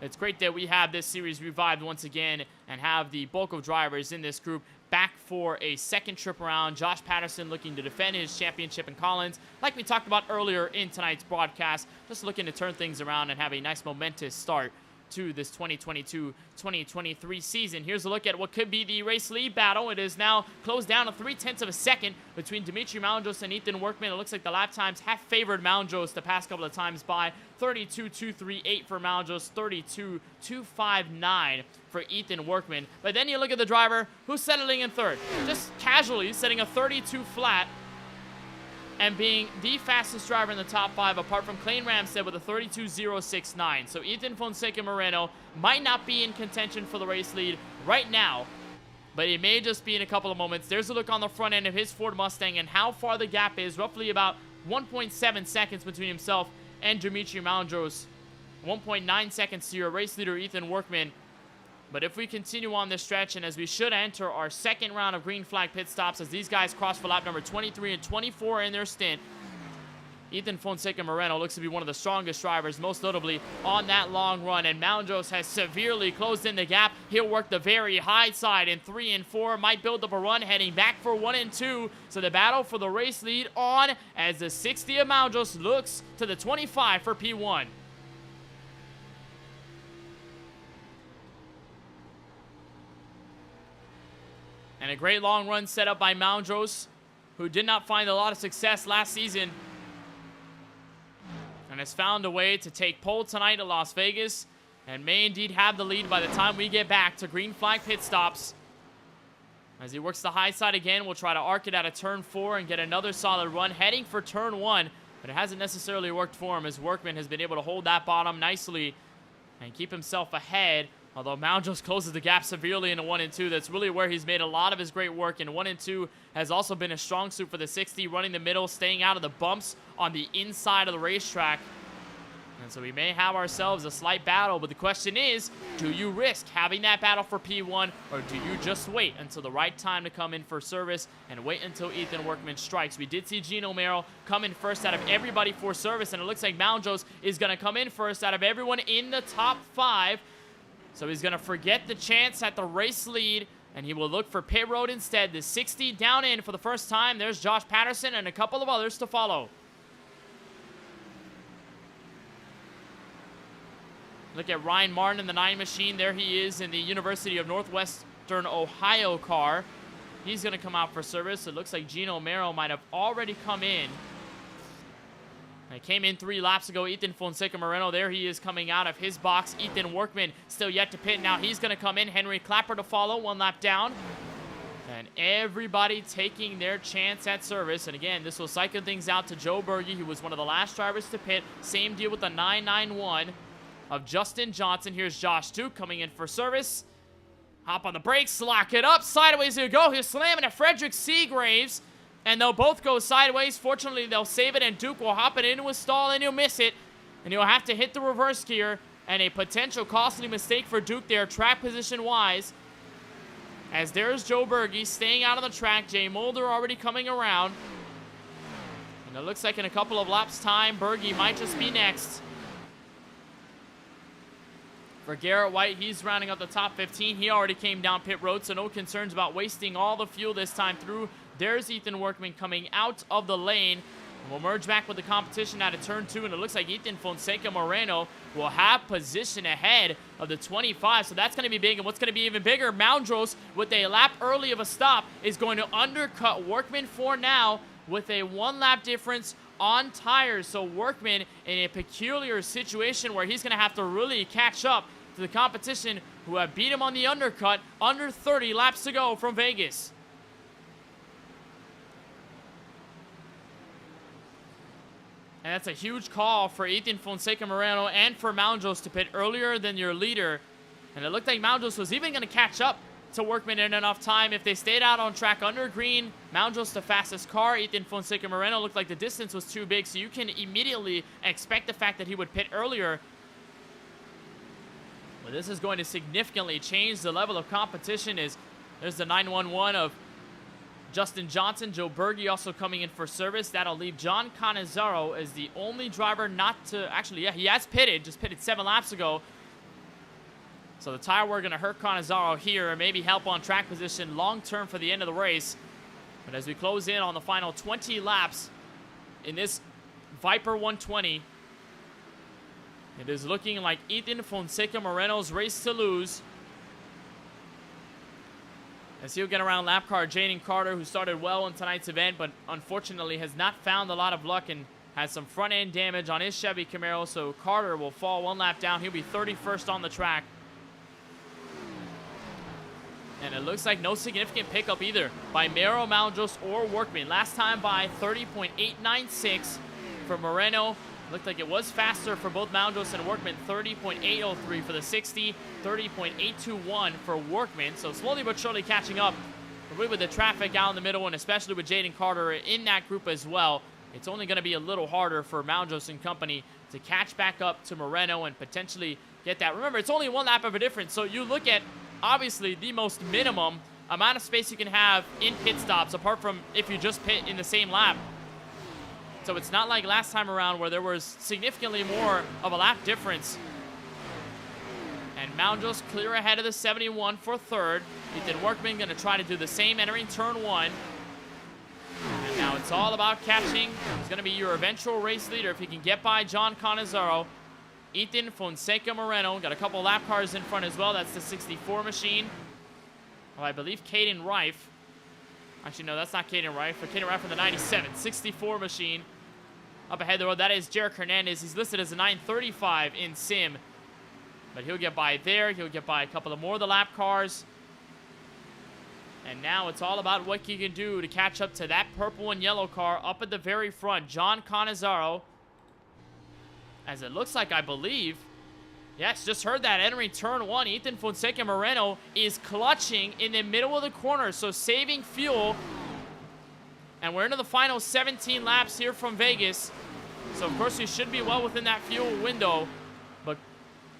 It's great that we have this series revived once again and have the bulk of drivers in this group back for a second trip around. Josh Patterson looking to defend his championship in Collins, like we talked about earlier in tonight's broadcast, just looking to turn things around and have a nice momentous start to this 2022-2023 season. Here's a look at what could be the race lead battle. It is now closed down to 0.3 of a second between Dimitri Mountjoy and Ethan Workman. It looks like the lap times have favored Mountjoy the past couple of times by 32.238 for Mountjoy, 32.259 for Ethan Workman. But then you look at the driver who's settling in third, just casually setting a 32 flat and being the fastest driver in the top 5, apart from Clayton Ramstead with a 32.069. So Ethan Fonseca Moreno might not be in contention for the race lead right now, but it may just be in a couple of moments. There's a look on the front end of his Ford Mustang and how far the gap is, roughly about 1.7 seconds between himself and Dimitri Mountjoy. 1.9 seconds to your race leader, Ethan Workman. But if we continue on this stretch, and as we should enter our second round of green flag pit stops as these guys cross for lap number 23 and 24 in their stint, Ethan Fonseca Moreno looks to be one of the strongest drivers, most notably on that long run. And Mountjoy has severely closed in the gap. He'll work the very high side in 3 and 4, might build up a run heading back for 1 and 2. So the battle for the race lead on as the 60 of Mountjoy looks to the 25 for P1. And a great long run set up by Mountjoy, who did not find a lot of success last season and has found a way to take pole tonight at Las Vegas and may indeed have the lead by the time we get back to green flag pit stops. As he works the high side again, we'll try to arc it out of turn 4 and get another solid run heading for turn 1, but it hasn't necessarily worked for him as Workman has been able to hold that bottom nicely and keep himself ahead. Although Mountjoy closes the gap severely into 1 and 2, that's really where he's made a lot of his great work. And 1 and 2 has also been a strong suit for the 60, running the middle, staying out of the bumps on the inside of the racetrack. And so we may have ourselves a slight battle, but the question is, do you risk having that battle for P1, or do you just wait until the right time to come in for service and wait until Ethan Workman strikes? We did see Gino Merrill come in first out of everybody for service, and it looks like Mountjoy is going to come in first out of everyone in the top 5. So he's going to forget the chance at the race lead, and he will look for pit road instead. The 60 down in for the first time. There's Josh Patterson and a couple of others to follow. Look at Ryan Martin in the 9 machine. There he is in the University of Northwestern Ohio car. He's going to come out for service. It looks like Gino Mero might have already come in. He came in 3 laps ago. Ethan Fonseca Moreno, there he is coming out of his box. Ethan Workman still yet to pit. Now he's going to come in. Henry Clapper to follow, 1 lap down. And everybody taking their chance at service. And again, this will cycle things out to Joe Berge, who was one of the last drivers to pit. Same deal with the 991 of Justin Johnson. Here's Josh Duke coming in for service. Hop on the brakes, lock it up. Sideways he'll go. He'll slam into Frederick Seagraves. And they'll both go sideways. Fortunately, they'll save it, and Duke will hop it into a stall, and he'll miss it. And he'll have to hit the reverse gear. And a potential costly mistake for Duke there, track position-wise. As there's Joe Berge staying out on the track. Jay Mulder already coming around. And it looks like in a couple of laps' time, Berge might just be next. For Garrett White, he's rounding up the top 15. He already came down pit road, so no concerns about wasting all the fuel this time through. There's Ethan Workman coming out of the lane. And we'll merge back with the competition out of turn 2, and it looks like Ethan Fonseca Moreno will have position ahead of the 25, so that's going to be big. And what's going to be even bigger, Moundros, with a lap early of a stop, is going to undercut Workman for now with a 1-lap difference on tires. So Workman in a peculiar situation where he's going to have to really catch up to the competition who have beat him on the undercut. Under 30 laps to go from Vegas. And that's a huge call for Ethan Fonseca Moreno and for Moundros to pit earlier than your leader. And it looked like Moundros was even going to catch up to Workman in enough time. If they stayed out on track under green, Moundros the fastest car. Ethan Fonseca Moreno looked like the distance was too big, so you can immediately expect the fact that he would pit earlier. But this is going to significantly change the level of competition. There's the 911 of Justin Johnson. Joe Berge also coming in for service. That'll leave John Canizaro as the only driver not to... Actually, yeah, he has pitted. Just pitted 7 laps ago. So the tire wear going to hurt Canizaro here and maybe help on track position long-term for the end of the race. But as we close in on the final 20 laps in this Viper 120... it is looking like Ethan Fonseca Moreno's race to lose. As he'll get around lap car Jaden Carter, who started well in tonight's event, but unfortunately has not found a lot of luck and has some front end damage on his Chevy Camaro. So Carter will fall 1 lap down. He'll be 31st on the track. And it looks like no significant pickup either by Mero, Moundros, or Workman. Last time by 30.896 for Moreno. Looked like it was faster for both Moundros and Workman. 30.803 for the 60, 30.821 for Workman. So slowly but surely catching up with the traffic out in the middle, and especially with Jaden Carter in that group as well. It's only going to be a little harder for Moundros and company to catch back up to Moreno and potentially get that. Remember, it's only 1 lap of a difference. So you look at, obviously, the most minimum amount of space you can have in pit stops, apart from if you just pit in the same lap. So it's not like last time around where there was significantly more of a lap difference. And Moundros clear ahead of the 71 for 3rd. Ethan Workman going to try to do the same entering turn 1. And now it's all about catching. He's going to be your eventual race leader if he can get by John Canizaro. Ethan Fonseca Moreno got a couple lap cars in front as well. That's the 64 machine. Well, I believe Caden Rife. Actually, no, that's not Caden Rife. But Caden Rife from the 97, 64 machine. Up ahead the road, that is Jarek Hernandez. He's listed as a 935 in sim. But he'll get by there. He'll get by a couple of more of the lap cars. And now it's all about what he can do to catch up to that purple and yellow car up at the very front. John Canizaro. As it looks like, I believe. Yes, just heard that entering turn 1. Ethan Fonseca Moreno is clutching in the middle of the corner. So saving fuel. And we're into the final 17 laps here from Vegas. So, of course, we should be well within that fuel window. But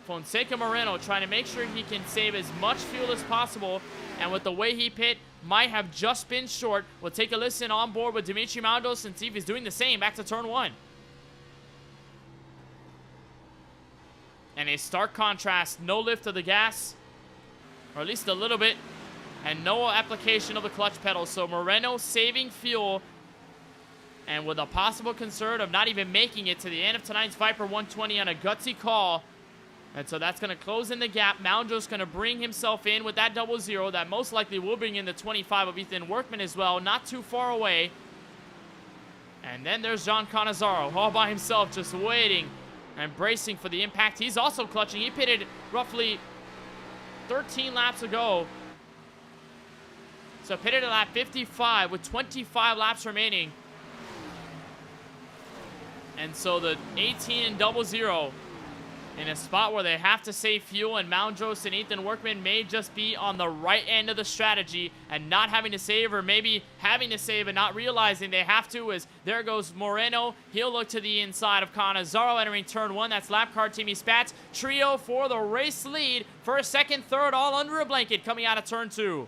Fonseca Moreno trying to make sure he can save as much fuel as possible. And with the way he pit, might have just been short. We'll take a listen on board with Dimitri Moundros and see if he's doing the same back to turn 1. And a stark contrast, no lift of the gas, or at least a little bit, and no application of the clutch pedal. So Moreno saving fuel, and with a possible concern of not even making it to the end of tonight's Viper 120 on a gutsy call. And so that's going to close in the gap. Moundro's going to bring himself in with that 00. That most likely will bring in the 25 of Ethan Workman as well, not too far away. And then there's John Cannizzaro all by himself, just waiting and bracing for the impact. He's also clutching. He pitted roughly 13 laps ago. So pitted at lap 55 with 25 laps remaining. And so the 18 and 00 in a spot where they have to save fuel, and Moundros and Ethan Workman may just be on the right end of the strategy and not having to save, or maybe having to save and not realizing they have to, as there goes Moreno. He'll look to the inside of Cannizzaro entering turn 1. That's lap car Timmy Spats. Trio for the race lead. First, second, third, all under a blanket coming out of turn 2.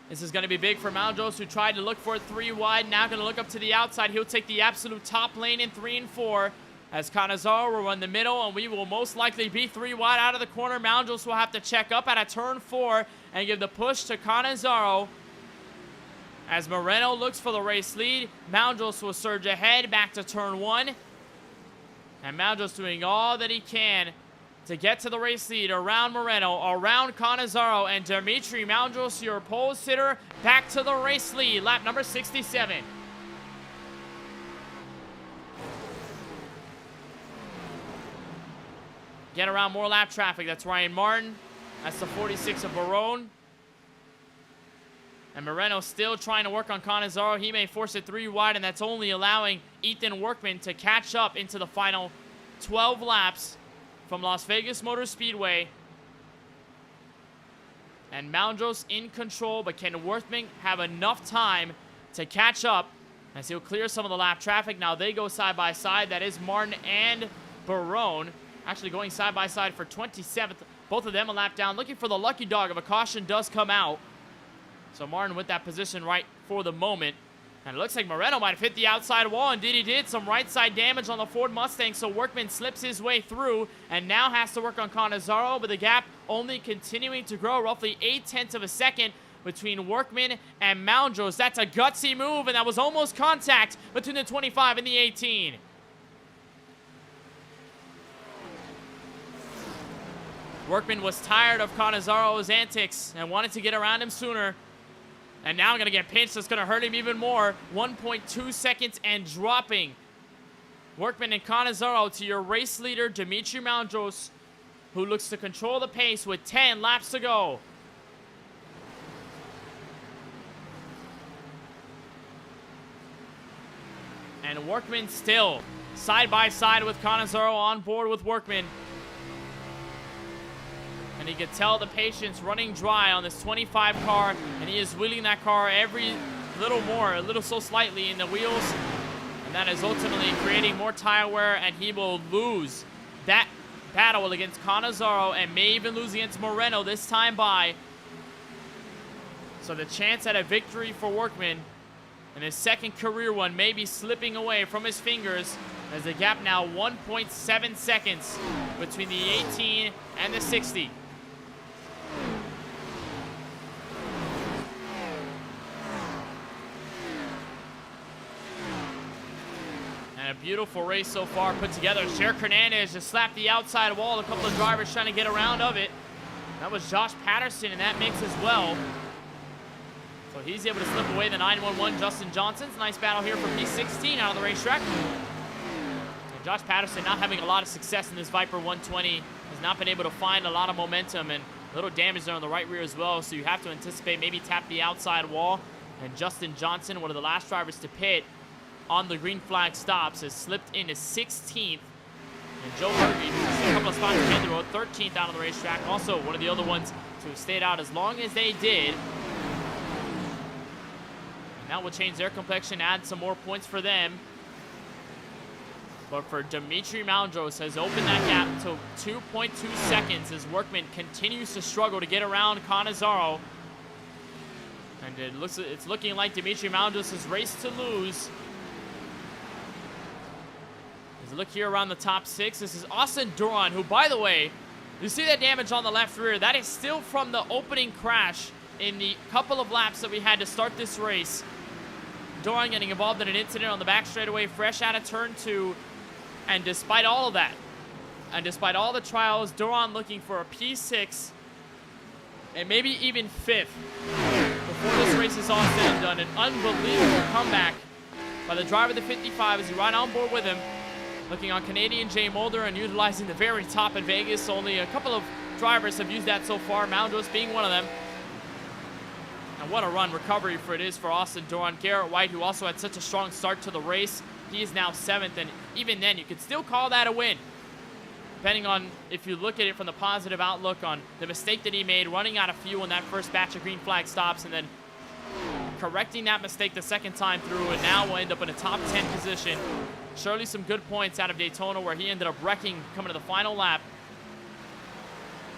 This is going to be big for Moundros, who tried to look for it 3 wide. Now going to look up to the outside. He'll take the absolute top lane in 3 and 4. As Cannizzaro will run the middle, and we will most likely be 3 wide out of the corner. Moundros will have to check up at a turn 4 and give the push to Cannizzaro. As Moreno looks for the race lead, Moundros will surge ahead back to turn 1. And Moundros doing all that he can to get to the race lead around Moreno, around Cannizzaro, and Dimitri Moundros, your pole sitter, back to the race lead, lap number 67. Get around more lap traffic. That's Ryan Martin. That's the 46 of Barone. And Moreno still trying to work on Cannizzaro. He may force it 3 wide, and that's only allowing Ethan Workman to catch up into the final 12 laps from Las Vegas Motor Speedway. And Moundros in control, but can Workman have enough time to catch up as he'll clear some of the lap traffic? Now they go side by side. That is Martin and Barone actually going side by side for 27th. Both of them a lap down, looking for the lucky dog if a caution does come out. So Martin with that position right for the moment. And it looks like Moreno might have hit the outside wall. Indeed he did. Some right side damage on the Ford Mustang. So Workman slips his way through and now has to work on Cannizzaro. But the gap only continuing to grow. Roughly 0.8 of a second between Workman and Moundros. That's a gutsy move. And that was almost contact between the 25 and the 18. Workman was tired of Cannizzaro's antics and wanted to get around him sooner. And now I'm going to get pinched. That's going to hurt him even more. 1.2 seconds and dropping. Workman and Cannizzaro to your race leader, Dimitri Moundros, who looks to control the pace with 10 laps to go. And Workman still side by side with Cannizzaro, on board with Workman. And he could tell the patience running dry on this 25 car, and he is wheeling that car every little more, a little so slightly in the wheels, and that is ultimately creating more tire wear, and he will lose that battle against Cannizzaro and may even lose against Moreno this time by. So the chance at a victory for Workman and his second career one may be slipping away from his fingers, as the gap now 1.7 seconds between the 18 and the 60. And a beautiful race so far put together. Cher Hernandez just slapped the outside wall. A couple of drivers trying to get around of it. That was Josh Patterson in that mix as well. So he's able to slip away the 911 Justin Johnson's. Nice battle here for P16 out of the racetrack. And Josh Patterson not having a lot of success in this Viper 120. Has not been able to find a lot of momentum, and a little damage there on the right rear as well. So you have to anticipate maybe tap the outside wall. And Justin Johnson, one of the last drivers to pit on the green flag stops, has slipped into 16th. And Joe Bergen, a couple of spots ahead the road, 13th out on the racetrack. Also one of the other ones to have stayed out as long as they did. And that will change their complexion, add some more points for them. But for Dimitri Moundros, has opened that gap to 2.2 seconds as Workman continues to struggle to get around Cannizzaro. And it's looking like Dimitri Moundros' race to lose. As we look here around the top 6, this is Austin Duran, who, by the way, you see that damage on the left rear. That is still from the opening crash in the couple of laps that we had to start this race. Duran getting involved in an incident on the back straightaway, fresh out of turn 2. And despite all of that, and despite all the trials, Duran looking for a P6 and maybe even 5th before this race is all said and done. An unbelievable comeback by the driver of the 55 as he right on board with him. Looking on Canadian Jay Mulder and utilizing the very top in Vegas. Only a couple of drivers have used that so far, Moundros being one of them. And what a run recovery for it is for Austin Duran. Garrett White, who also had such a strong start to the race, he is now 7th, and even then you could still call that a win, depending on if you look at it from the positive outlook on the mistake that he made running out of fuel in that first batch of green flag stops, and then correcting that mistake the second time through, and now will end up in a top 10 position. Surely some good points out of Daytona, where he ended up wrecking coming to the final lap,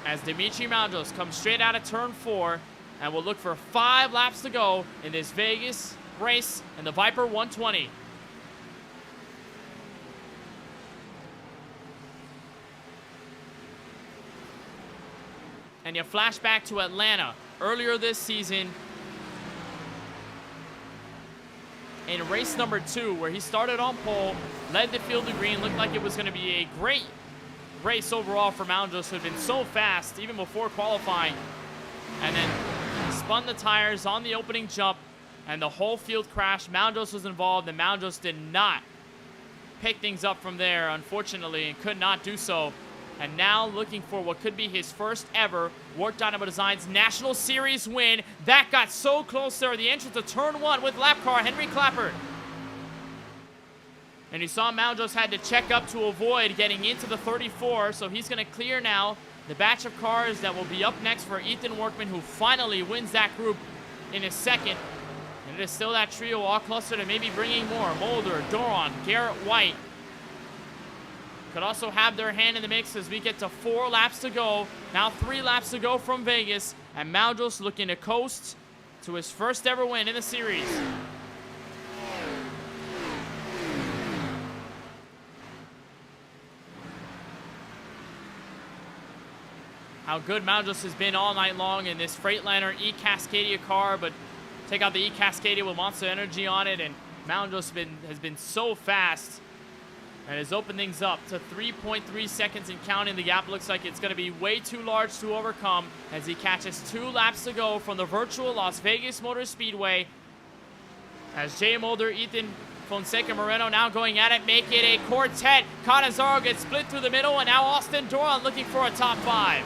as Dimitri Moundros comes straight out of turn 4, and we'll look for 5 laps to go in this Vegas race in the Viper 120. And you flash back to Atlanta earlier this season in race number 2, where he started on pole, led the field to green, looked like it was going to be a great race overall for Moundros, who had been so fast even before qualifying, and then spun the tires on the opening jump, and the whole field crashed. Moundros was involved, and Moundros did not pick things up from there, unfortunately, and could not do so. And now looking for what could be his first ever WORC Dynamo Designs National Series win. That got so close there, the entrance to turn 1 with lap car Henry Clappert. And you saw Moundros had to check up to avoid getting into the 34, so he's going to clear now the batch of cars that will be up next for Ethan Workman, who finally wins that group in his second. And it is still that trio all clustered and maybe bringing more. Mulder, Duran, Garrett White could also have their hand in the mix as we get to 4 laps to go. Now 3 laps to go from Vegas, and Moundros looking to coast to his first ever win in the series. How good Moundros has been all night long in this Freightliner E-Cascadia car, but take out the E-Cascadia with Monster Energy on it, and Moundros has been so fast and has opened things up to 3.3 seconds and counting. The gap looks like it's going to be way too large to overcome as he catches 2 laps to go from the virtual Las Vegas Motor Speedway. As Jay Mulder, Ethan Fonseca Moreno now going at it, make it a quartet. Canizaro gets split through the middle, and now Austin Duran looking for a top 5.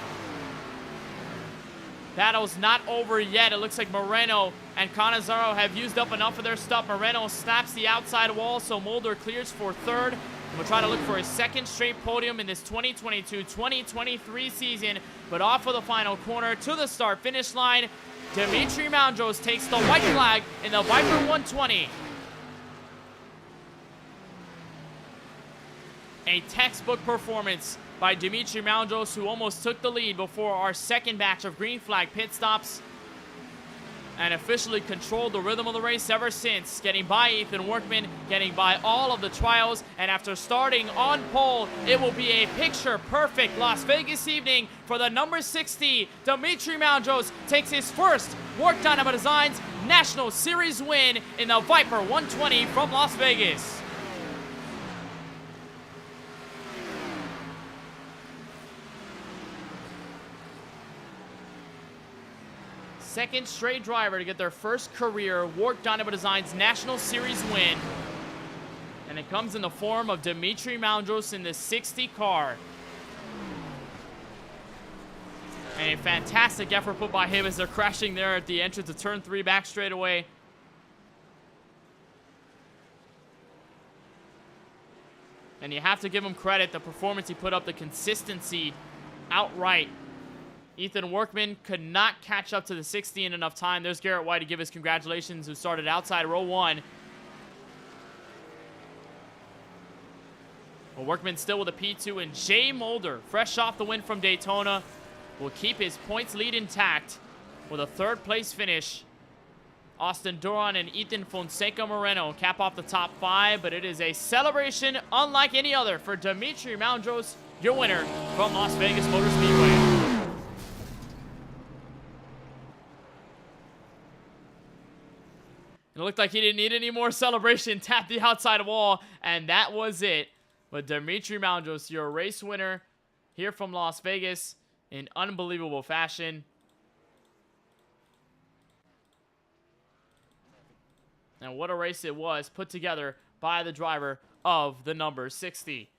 Battle's not over yet. It looks like Moreno and Canizaro have used up enough of their stuff. Moreno snaps the outside wall, so Mulder clears for 3rd. We'll try to look for his 2nd straight podium in this 2022-2023 season. But off of the final corner to the start-finish line, Dimitri Moundros takes the white flag in the Viper 120. A textbook performance by Dimitri Moundros, who almost took the lead before our second batch of green flag pit stops, and officially controlled the rhythm of the race ever since, getting by Ethan Workman, getting by all of the trials, and after starting on pole, it will be a picture-perfect Las Vegas evening for the number 60. Dimitri Moundros takes his first WORC Dynamo Designs National Series win in the Viper 120 from Las Vegas. Second straight driver to get their first career WORC Dynamo Designs National Series win. And it comes in the form of Dimitri Moundros in the 60 car. And a fantastic effort put by him as they're crashing there at the entrance to turn 3 back straightaway. And you have to give him credit, the performance he put up, the consistency outright. Ethan Workman could not catch up to the 60 in enough time. There's Garrett White to give his congratulations, who started outside row 1. Well, Workman still with a P2, and Jay Mulder, fresh off the win from Daytona, will keep his points lead intact with a 3rd place finish Austin Duran and Ethan Fonseca Moreno cap off the top 5, but it is a celebration unlike any other for Dimitri Moundros, your winner from Las Vegas Motor Speedway. It looked like he didn't need any more celebration. Tapped the outside wall, and that was it. But Dimitri Moundros, your race winner here from Las Vegas in unbelievable fashion. And what a race it was, put together by the driver of the number 60.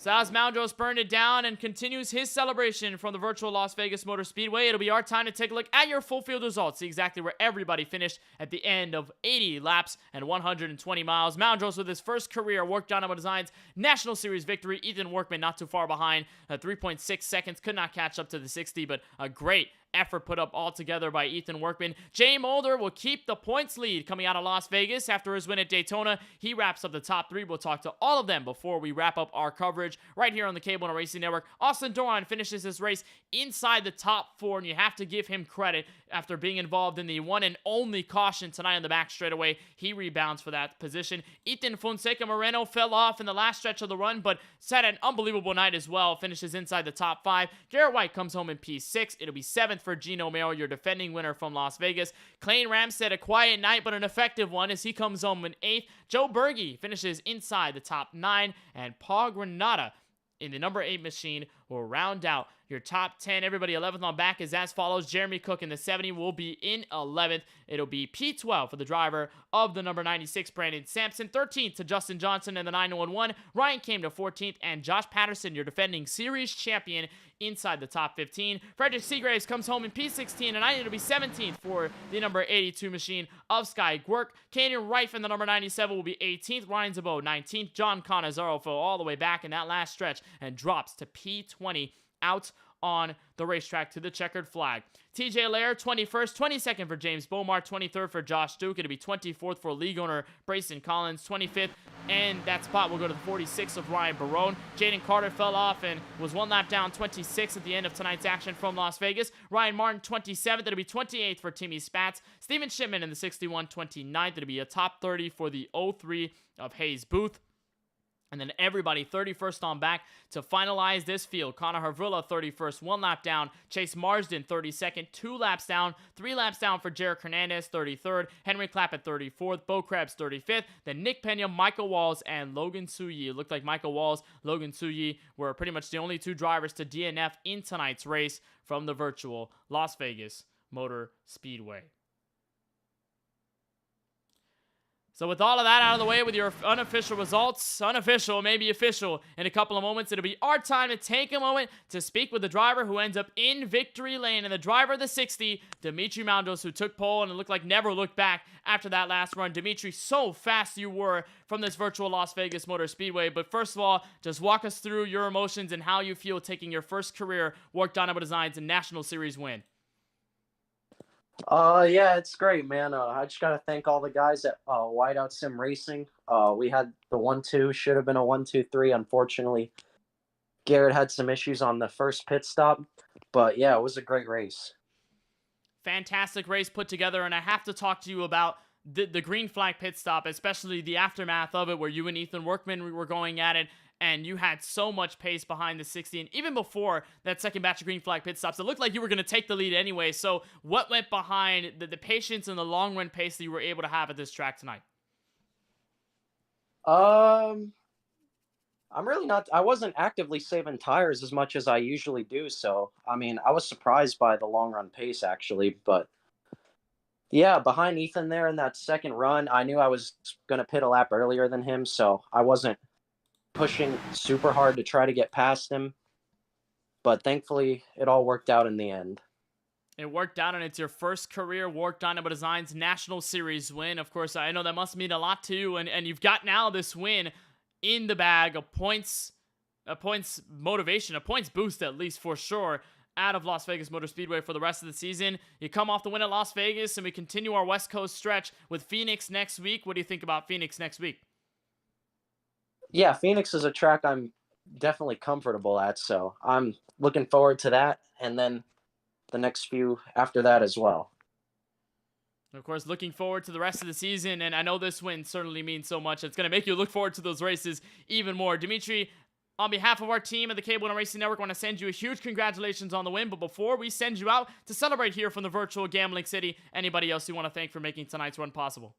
So as Moundros burned it down and continues his celebration from the virtual Las Vegas Motor Speedway, it'll be our time to take a look at your full field results, see exactly where everybody finished at the end of 80 laps and 120 miles. Moundros with his first career WORC Dynamo Designs National Series victory. Ethan Workman not too far behind, 3.6 seconds, could not catch up to the 60, but a great effort put up all together by Ethan Workman. Jay Mulder will keep the points lead coming out of Las Vegas after his win at Daytona. He wraps up the top 3. We'll talk to all of them before we wrap up our coverage right here on the KBueno Racing Network. Austin Duran finishes this race inside the top 4, and you have to give him credit after being involved in the one and only caution tonight on the back straightaway. He rebounds for that position. Ethan Fonseca Moreno fell off in the last stretch of the run, but had an unbelievable night as well. Finishes inside the top 5. Garrett White comes home in P6. It'll be 7th for Gino Merrill, your defending winner from Las Vegas. Clayne Ramstead, a quiet night, but an effective one as he comes home in 8th. Joe Berge finishes inside the top 9, and Paul Granada in the number 8 machine will round out your top 10. Everybody 11th on back is as follows. Jeremy Cook in the 70 will be in 11th. It'll be P12 for the driver of the number 96, Brandon Sampson. 13th to Justin Johnson in the 911. Ryan came to 14th, and Josh Patterson, your defending series champion, inside the top 15. Frederick Seagraves comes home in P16, and it'll be 17th for the number 82 machine of Sky Gwerk. Canyon Wright in the number 97 will be 18th. Ryan Zabo 19th. John Canizaro fell all the way back in that last stretch and drops to P20 out on the racetrack to the checkered flag. TJ Lair, 21st, 22nd for James Beaumar, 23rd for Josh Duke. It'll be 24th for league owner Brayson Collins, 25th, and that spot will go to the 46th of Ryan Barone. Jaden Carter fell off and was one lap down, 26th at the end of tonight's action from Las Vegas. Ryan Martin, 27th. It'll be 28th for Timmy Spatz. Steven Shipman in the 61, 29th. It'll be a top 30 for the 03 of Hayes Booth. And then everybody 31st on back to finalize this field. Connor Harvilla 31st, 1 lap down. Chase Marsden 32nd, 2 laps down. 3 laps down for Jarek Hernandez 33rd. Henry Clapp at 34th. Bo Krebs 35th. Then Nick Pena, Michael Walls, and Logan Suyi. It looked like Michael Walls, Logan Suyi were pretty much the only 2 drivers to DNF in tonight's race from the virtual Las Vegas Motor Speedway. So with all of that out of the way, with your unofficial results, unofficial, maybe official, in a couple of moments, it'll be our time to take a moment to speak with the driver who ends up in victory lane, and the driver of the 60, Dimitri Moundros, who took pole and it looked like never looked back after that last run. Dimitri, so fast you were from this virtual Las Vegas Motor Speedway. But first of all, just walk us through your emotions and how you feel taking your first career WORC Dynamo Designs and National Series win. Yeah, it's great, man. I just got to thank all the guys at Whiteout Sim Racing. We had the 1-2, should have been a 1-2-3. Unfortunately, Garrett had some issues on the first pit stop. But yeah, it was a great race. Fantastic race put together, and I have to talk to you about the green flag pit stop, especially the aftermath of it, where you and Ethan Workman were going at it, and you had so much pace behind the 60, and even before that second batch of green flag pit stops, it looked like you were going to take the lead anyway. So what went behind the patience and the long run pace that you were able to have at this track tonight? I'm really not, I wasn't actively saving tires as much as I usually do. So, I mean, I was surprised by the long run pace actually, but yeah, behind Ethan there in that second run, I knew I was going to pit a lap earlier than him. So I wasn't pushing super hard to try to get past him, but thankfully it all worked out in the end. It worked out, and it's your first career WORC Dynamo Designs National Series win. Of course, I know that must mean a lot to you, and you've got now this win in the bag, a points motivation, a points boost at least for sure out of Las Vegas Motor Speedway for the rest of the season. You come off the win at Las Vegas, and we continue our West Coast stretch with Phoenix next week. What do you think about Phoenix next week? Yeah, Phoenix is a track I'm definitely comfortable at, so I'm looking forward to that, and then the next few after that as well. Of course, looking forward to the rest of the season, and I know this win certainly means so much. It's going to make you look forward to those races even more. Dimitri, on behalf of our team at the KBueno Racing Network, I want to send you a huge congratulations on the win. But before we send you out to celebrate here from the virtual gambling city, anybody else you want to thank for making tonight's run possible?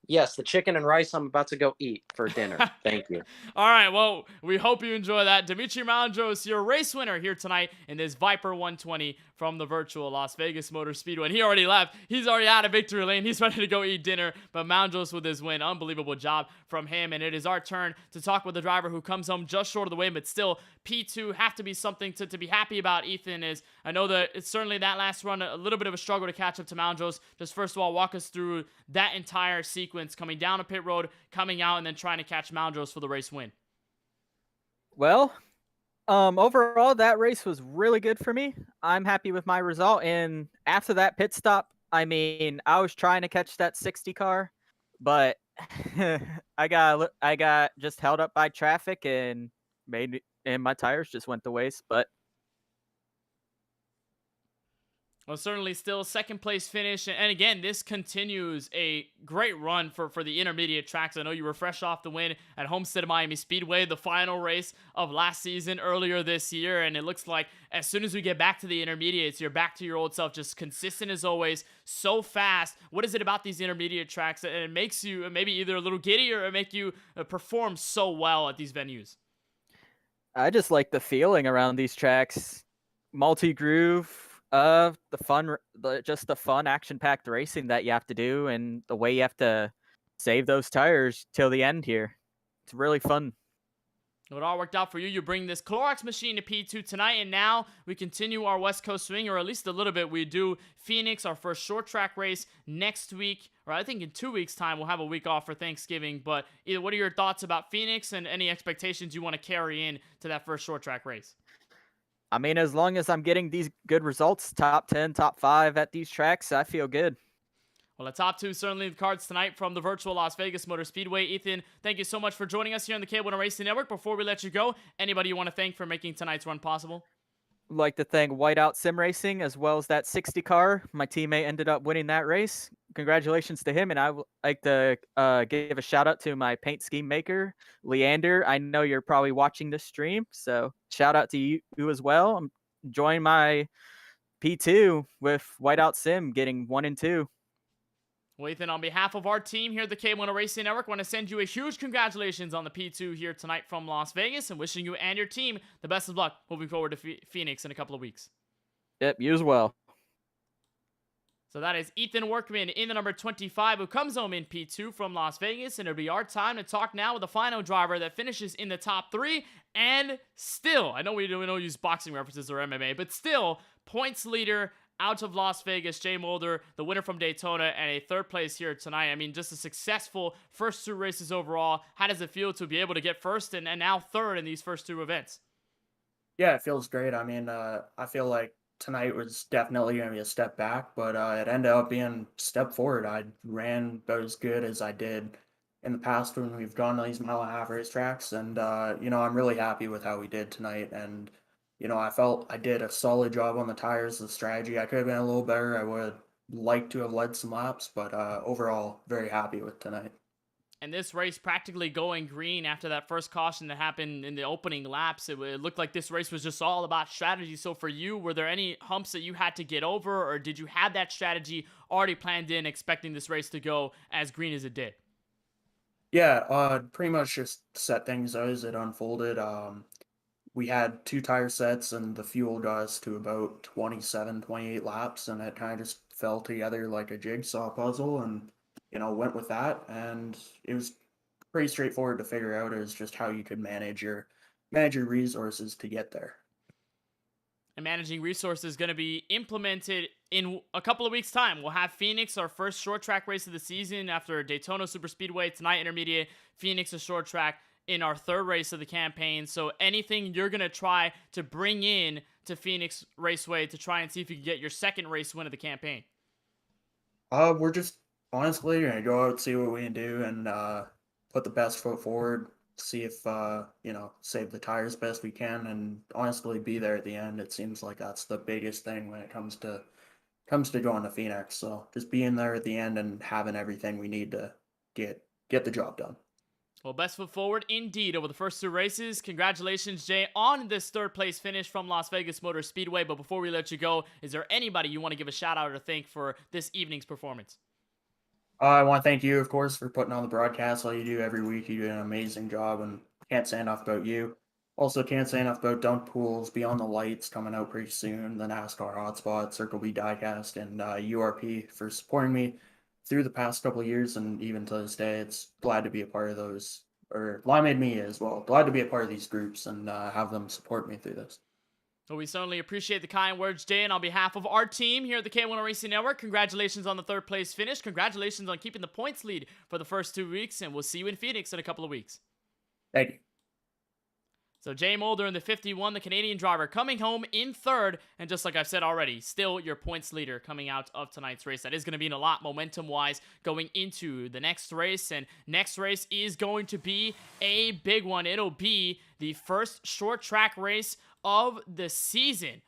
Yes, the chicken and rice I'm about to go eat for dinner. Thank you. All right, well, we hope you enjoy that. Dimitri Malandros, your race winner here tonight in this Viper 120 from the virtual Las Vegas Motor Speedway. And he already left. He's already out of victory lane. He's ready to go eat dinner. But Malandros with his win. Unbelievable job from him. And it is our turn to talk with the driver who comes home just short of the win, but still P2 have to be something to be happy about. Ethan, is I know that it's certainly that last run a little bit of a struggle to catch up to Malandros. Just first of all, walk us through that entire sequence, coming down a pit road, coming out, and then trying to catch Malandros for the race win. Well, overall, that race was really good for me. I'm happy with my result. And after that pit stop, I mean, I was trying to catch that 60 car, but I got just held up by traffic and my tires just went to waste. But well, certainly still second place finish. And again, this continues a great run for the intermediate tracks. I know you were fresh off the win at Homestead Miami Speedway, the final race of last season earlier this year. And it looks like as soon as we get back to the intermediates, you're back to your old self, just consistent as always, so fast. What is it about these intermediate tracks that it makes you maybe either a little giddy or make you perform so well at these venues? I just like the feeling around these tracks. Multi-groove. The fun action-packed racing that you have to do, and the way you have to save those tires till the end here. It's really fun. It all worked out for you. You bring this Clorox machine to P2 tonight, and now we continue our West Coast swing, or at least a little bit. We do Phoenix, our first short track race next week, or I think in 2 weeks' time. We'll have a week off for Thanksgiving. But either, what are your thoughts about Phoenix and any expectations you want to carry in to that first short track race? I mean, as long as I'm getting these good results, top 10, top 5 at these tracks, I feel good. Well, the top two certainly the cards tonight from the virtual Las Vegas Motor Speedway. Ethan, thank you so much for joining us here on the KBueno Racing Network. Before we let you go, anybody you want to thank for making tonight's run possible? I'd like to thank Whiteout Sim Racing as well as that 60 car. My teammate ended up winning that race. Congratulations to him, and I would like to give a shout out to my paint scheme maker, Leander. I know you're probably watching this stream, so shout out to you as well. I'm enjoying my P2 with Whiteout Sim getting 1 and 2. Well, Ethan, on behalf of our team here at the KBueno Racing Network, I want to send you a huge congratulations on the P2 here tonight from Las Vegas, and wishing you and your team the best of luck moving forward to Phoenix in a couple of weeks. Yep, you as well. So that is Ethan Workman in the number 25, who comes home in P2 from Las Vegas, and it'll be our time to talk now with the final driver that finishes in the top 3, and still, I know we don't use boxing references or MMA, but still, points leader out of Las Vegas, Jay Mulder, the winner from Daytona, and a third place here tonight. I mean, just a successful first 2 races overall. How does it feel to be able to get first and now third in these first 2 events? Yeah, it feels great. I mean, I feel like tonight was definitely going to be a step back, but it ended up being a step forward. I ran about as good as I did in the past when we've gone to these mile-and-a-half racetracks, and, I'm really happy with how we did tonight, and I felt I did a solid job on the tires, the strategy. I could have been a little better. I would like to have led some laps, but overall, very happy with tonight. And this race practically going green after that first caution that happened in the opening laps. It looked like this race was just all about strategy. So for you, were there any humps that you had to get over, or did you have that strategy already planned in, expecting this race to go as green as it did? Yeah, pretty much just set things as it unfolded. We had 2 tire sets, and the fuel got us to about 27, 28 laps, and it kind of just fell together like a jigsaw puzzle, and, went with that, and it was pretty straightforward to figure out is just how you could manage your resources to get there. And managing resources is going to be implemented in a couple of weeks' time. We'll have Phoenix, our first short track race of the season after Daytona Superspeedway, tonight intermediate, Phoenix a short track in our third race of the campaign. So anything you're going to try to bring in to Phoenix Raceway to try and see if you can get your second race win of the campaign? We're just honestly going to go out, see what we can do, and put the best foot forward. see if, save the tires best we can, and honestly be there at the end. It seems like that's the biggest thing when it comes to going to Phoenix. So just being there at the end and having everything we need to get the job done. Well, best foot forward indeed over the first 2 races. Congratulations, Jay, on this 3rd place finish from Las Vegas Motor Speedway. But before we let you go, is there anybody you want to give a shout out or thank for this evening's performance? I want to thank you, of course, for putting on the broadcast all you do every week. You do an amazing job, and can't say enough about you. Also, can't say enough about Dunk Pools, Beyond the Lights coming out pretty soon, the NASCAR Hotspot, Circle B Diecast, and URP for supporting me through the past couple of years, and even to this day. It's glad to be a part of those, or Limeade Me as well. Glad to be a part of these groups and have them support me through this. Well, we certainly appreciate the kind words, Jay, and on behalf of our team here at the KBueno Racing Network, congratulations on the 3rd place finish. Congratulations on keeping the points lead for the first 2 weeks, and we'll see you in Phoenix in a couple of weeks. Thank you. So Jay Mulder in the 51, the Canadian driver, coming home in 3rd. And just like I've said already, still your points leader coming out of tonight's race. That is going to be in a lot momentum-wise going into the next race. And next race is going to be a big one. It'll be the first short track race of the season,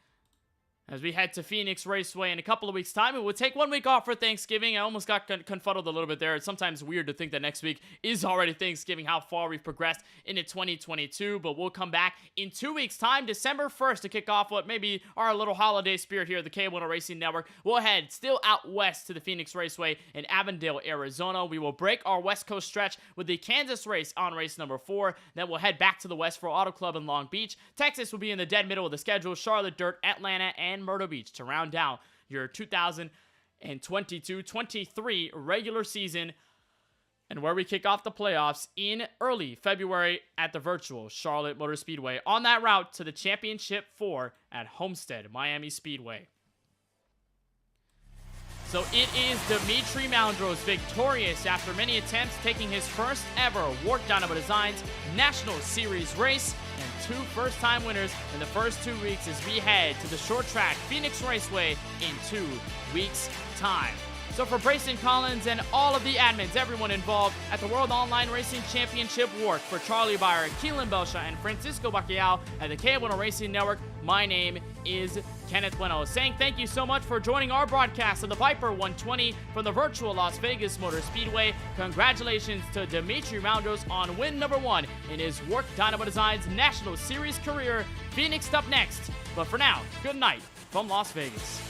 as we head to Phoenix Raceway in a couple of weeks' time. And we'll take 1 week off for Thanksgiving. I almost got confuddled a little bit there. It's sometimes weird to think that next week is already Thanksgiving, how far we've progressed into 2022. But we'll come back in 2 weeks' time, December 1st, to kick off what maybe our little holiday spirit here at the KBueno Racing Network. We'll head still out west to the Phoenix Raceway in Avondale, Arizona. We will break our West Coast stretch with the Kansas race on race number 4. Then we'll head back to the west for Auto Club in Long Beach. Texas will be in the dead middle of the schedule. Charlotte, Dirt, Atlanta, and Myrtle Beach to round down your 2022-23 regular season, and where we kick off the playoffs in early February at the virtual Charlotte Motor Speedway on that route to the Championship 4 at Homestead Miami Speedway. So it is Dimitri Moundros victorious after many attempts, taking his first ever WORC Dynamo Designs National Series race, and 2 first-time winners in the first 2 weeks as we head to the short track Phoenix Raceway in 2 weeks' time. So for Brayson Collins and all of the admins, everyone involved at the World Online Racing Championship WORC, for Charlie Byer, Keelan Belsha, and Francisco Bacalhau at the KBueno Racing Network, my name is Kenneth Bueno, saying thank you so much for joining our broadcast of the Viper 120 from the virtual Las Vegas Motor Speedway. Congratulations to Dimitri Moundros on win number 1 in his WORC Dynamo Designs National Series career. Phoenix up next, but for now, good night from Las Vegas.